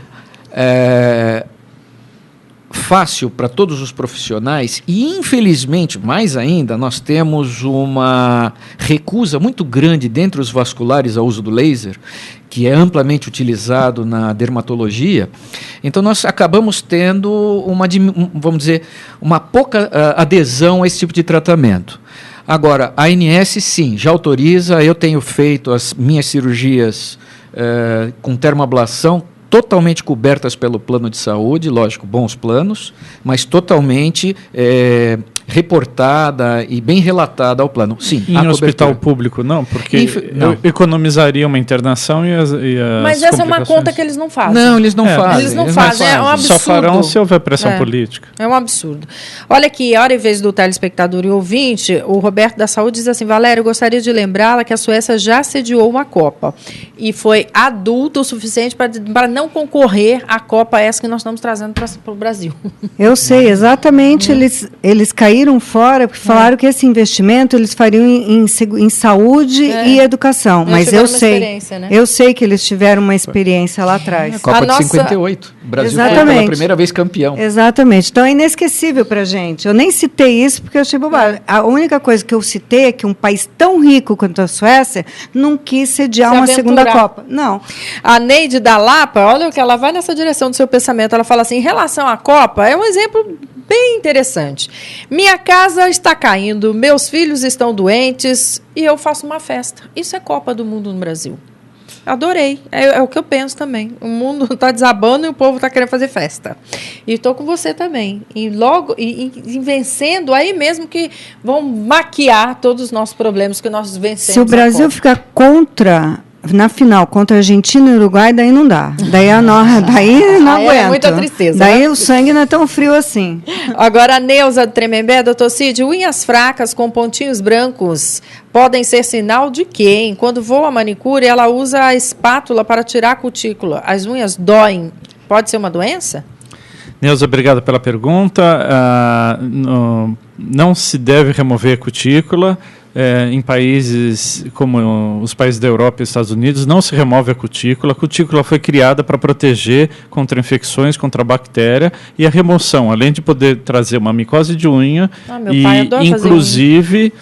fácil para todos os profissionais e, infelizmente, mais ainda, nós temos uma recusa muito grande dentre os vasculares ao uso do laser, que é amplamente utilizado na dermatologia. Então, nós acabamos tendo uma pouca adesão a esse tipo de tratamento. Agora, a ANS, sim, já autoriza. Eu tenho feito as minhas cirurgias com termoablação totalmente cobertas pelo plano de saúde, lógico, bons planos, mas totalmente reportada e bem relatada ao plano. Sim, em hospital público não, porque economizaria uma internação e as Mas essa é uma conta que eles não fazem. Não, eles não fazem. Eles não fazem, é um absurdo. Só farão se houver pressão política. É um absurdo. Olha aqui, a hora e vez do telespectador e ouvinte, o Roberto da Saúde diz assim: Valério, eu gostaria de lembrá-la que a Suécia já sediou uma Copa e foi adulto o suficiente para não concorrer à Copa essa que nós estamos trazendo para o Brasil. Eu sei, exatamente. Eles caíram fora porque falaram que esse investimento eles fariam em saúde e educação. Mas eu sei, né? Eu sei que eles tiveram uma experiência lá atrás. A Copa de 58. O Brasil foi pela primeira vez campeão. Exatamente. Então é inesquecível para a gente. Eu nem citei isso porque eu achei bobagem. A única coisa que eu citei é que um país tão rico quanto a Suécia não quis sediar uma segunda Copa. Não. A Neide da Lapa, olha o que ela vai nessa direção do seu pensamento. Ela fala assim, em relação à Copa, é um exemplo bem interessante. Minha casa está caindo, meus filhos estão doentes e eu faço uma festa. Isso é Copa do Mundo no Brasil. Adorei. É o que eu penso também. O mundo está desabando e o povo está querendo fazer festa. E estou com você também. E logo, e vencendo, aí mesmo que vão maquiar todos os nossos problemas que nós vencemos. Se o Brasil ficar na final, contra a Argentina e o Uruguai, daí não dá. Daí daí não aguenta. É muita tristeza. Daí o sangue não é tão frio assim. Agora, a Neuza do Tremembé, doutor Cid, unhas fracas com pontinhos brancos podem ser sinal de quê, hein? Quando vou à manicure, ela usa a espátula para tirar a cutícula. As unhas doem. Pode ser uma doença? Neuza, obrigado pela pergunta. Não se deve remover a cutícula. Em países como os países da Europa e Estados Unidos, não se remove a cutícula. A cutícula foi criada para proteger contra infecções, contra bactéria, e a remoção, além de poder trazer uma micose de unha, inclusive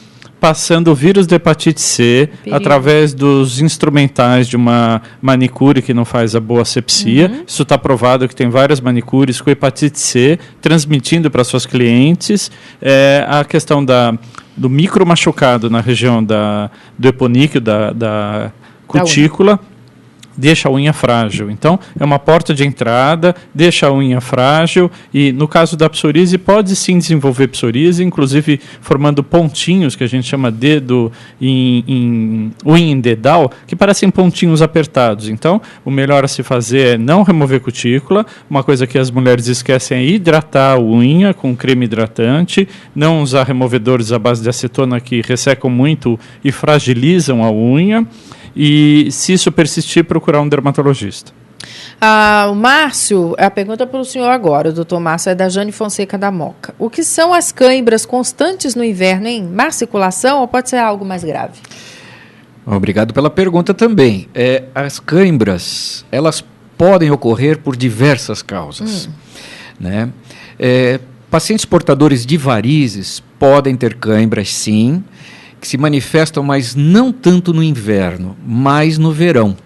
passando o vírus da hepatite C através dos instrumentais de uma manicure que não faz a boa asepsia. Isso está provado que tem várias manicures com hepatite C transmitindo para suas clientes. A questão do micro machucado na região do eponíqueo, da cutícula, deixa a unha frágil. Então, é uma porta de entrada, deixa a unha frágil e, no caso da psoríase, pode sim desenvolver psoríase, inclusive formando pontinhos, que a gente chama dedo em unha em dedal, que parecem pontinhos apertados. Então, o melhor a se fazer é não remover cutícula. Uma coisa que as mulheres esquecem é hidratar a unha com creme hidratante, não usar removedores à base de acetona que ressecam muito e fragilizam a unha. E, se isso persistir, procurar um dermatologista. O Márcio, a pergunta para o senhor agora, o doutor Márcio, é da Jane Fonseca da Moca. O que são as cãibras constantes no inverno, hein? Má circulação ou pode ser algo mais grave? Obrigado pela pergunta também. As cãibras, elas podem ocorrer por diversas causas. Né? Pacientes portadores de varizes podem ter cãibras, sim, que se manifestam, mas não tanto no inverno, mas no verão.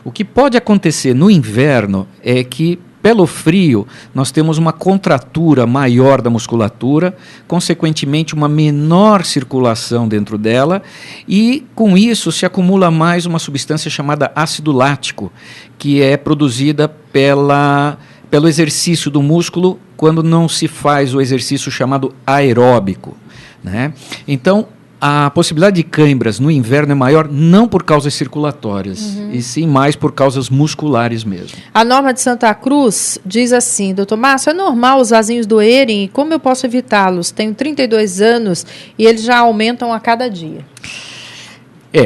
O que pode acontecer no inverno é que, pelo frio, nós temos uma contratura maior da musculatura, consequentemente uma menor circulação dentro dela, e com isso se acumula mais uma substância chamada ácido lático, que é produzida pelo exercício do músculo quando não se faz o exercício chamado aeróbico, né? Então, a possibilidade de cãibras no inverno é maior não por causas circulatórias, e sim mais por causas musculares mesmo. A Norma de Santa Cruz diz assim: doutor Márcio, é normal os vasinhos doerem e como eu posso evitá-los? Tenho 32 anos e eles já aumentam a cada dia.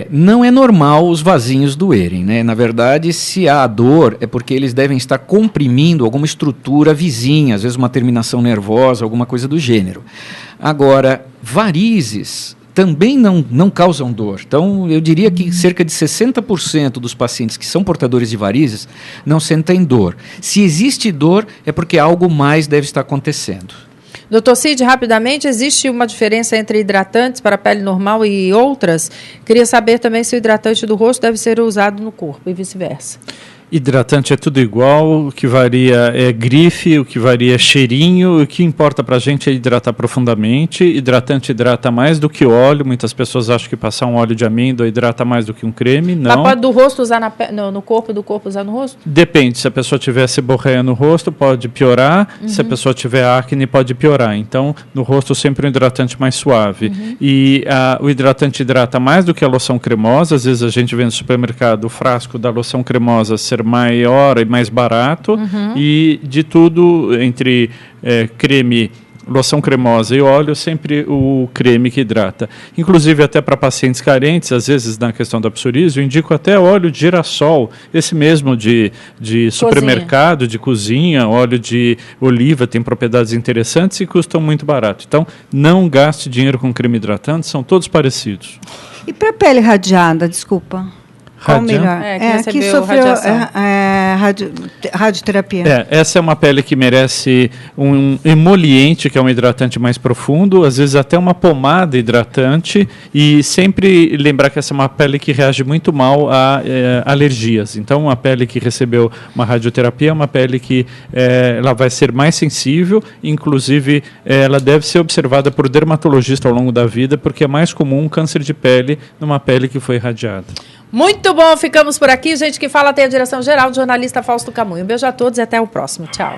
Não é normal os vasinhos doerem, né? Na verdade, se há dor, é porque eles devem estar comprimindo alguma estrutura vizinha, às vezes uma terminação nervosa, alguma coisa do gênero. Agora, varizes também não causam dor. Então, eu diria que cerca de 60% dos pacientes que são portadores de varizes não sentem dor. Se existe dor, é porque algo mais deve estar acontecendo. Doutor Cid, rapidamente, existe uma diferença entre hidratantes para a pele normal e outras? Queria saber também se o hidratante do rosto deve ser usado no corpo e vice-versa. Hidratante é tudo igual, o que varia é grife, o que varia é cheirinho, o que importa pra gente é hidratar profundamente. Hidratante hidrata mais do que óleo, muitas pessoas acham que passar um óleo de amêndoa hidrata mais do que um creme, não. Mas pode do rosto usar no corpo, do corpo usar no rosto? Depende, se a pessoa tiver seborreia no rosto pode piorar, se a pessoa tiver acne pode piorar, então no rosto sempre um hidratante mais suave. E o hidratante hidrata mais do que a loção cremosa, às vezes a gente vê no supermercado o frasco da loção cremosa ser maior e mais barato, e de tudo entre creme, loção cremosa e óleo, sempre o creme que hidrata. Inclusive até para pacientes carentes, às vezes na questão da psoríase, eu indico até óleo de girassol, esse mesmo de supermercado, de cozinha, óleo de oliva, tem propriedades interessantes e custam muito barato. Então, não gaste dinheiro com creme hidratante, são todos parecidos. E para pele radiada, desculpa? Qual melhor? Que sofreu radioterapia. Essa é uma pele que merece um emoliente, que é um hidratante mais profundo, às vezes até uma pomada hidratante, e sempre lembrar que essa é uma pele que reage muito mal a alergias. Então, uma pele que recebeu uma radioterapia é uma pele que ela vai ser mais sensível, inclusive ela deve ser observada por dermatologista ao longo da vida, porque é mais comum um câncer de pele numa pele que foi irradiada. Muito bom, ficamos por aqui. Gente que fala tem a direção geral do jornalista Fausto Camunho. Um beijo a todos e até o próximo. Tchau.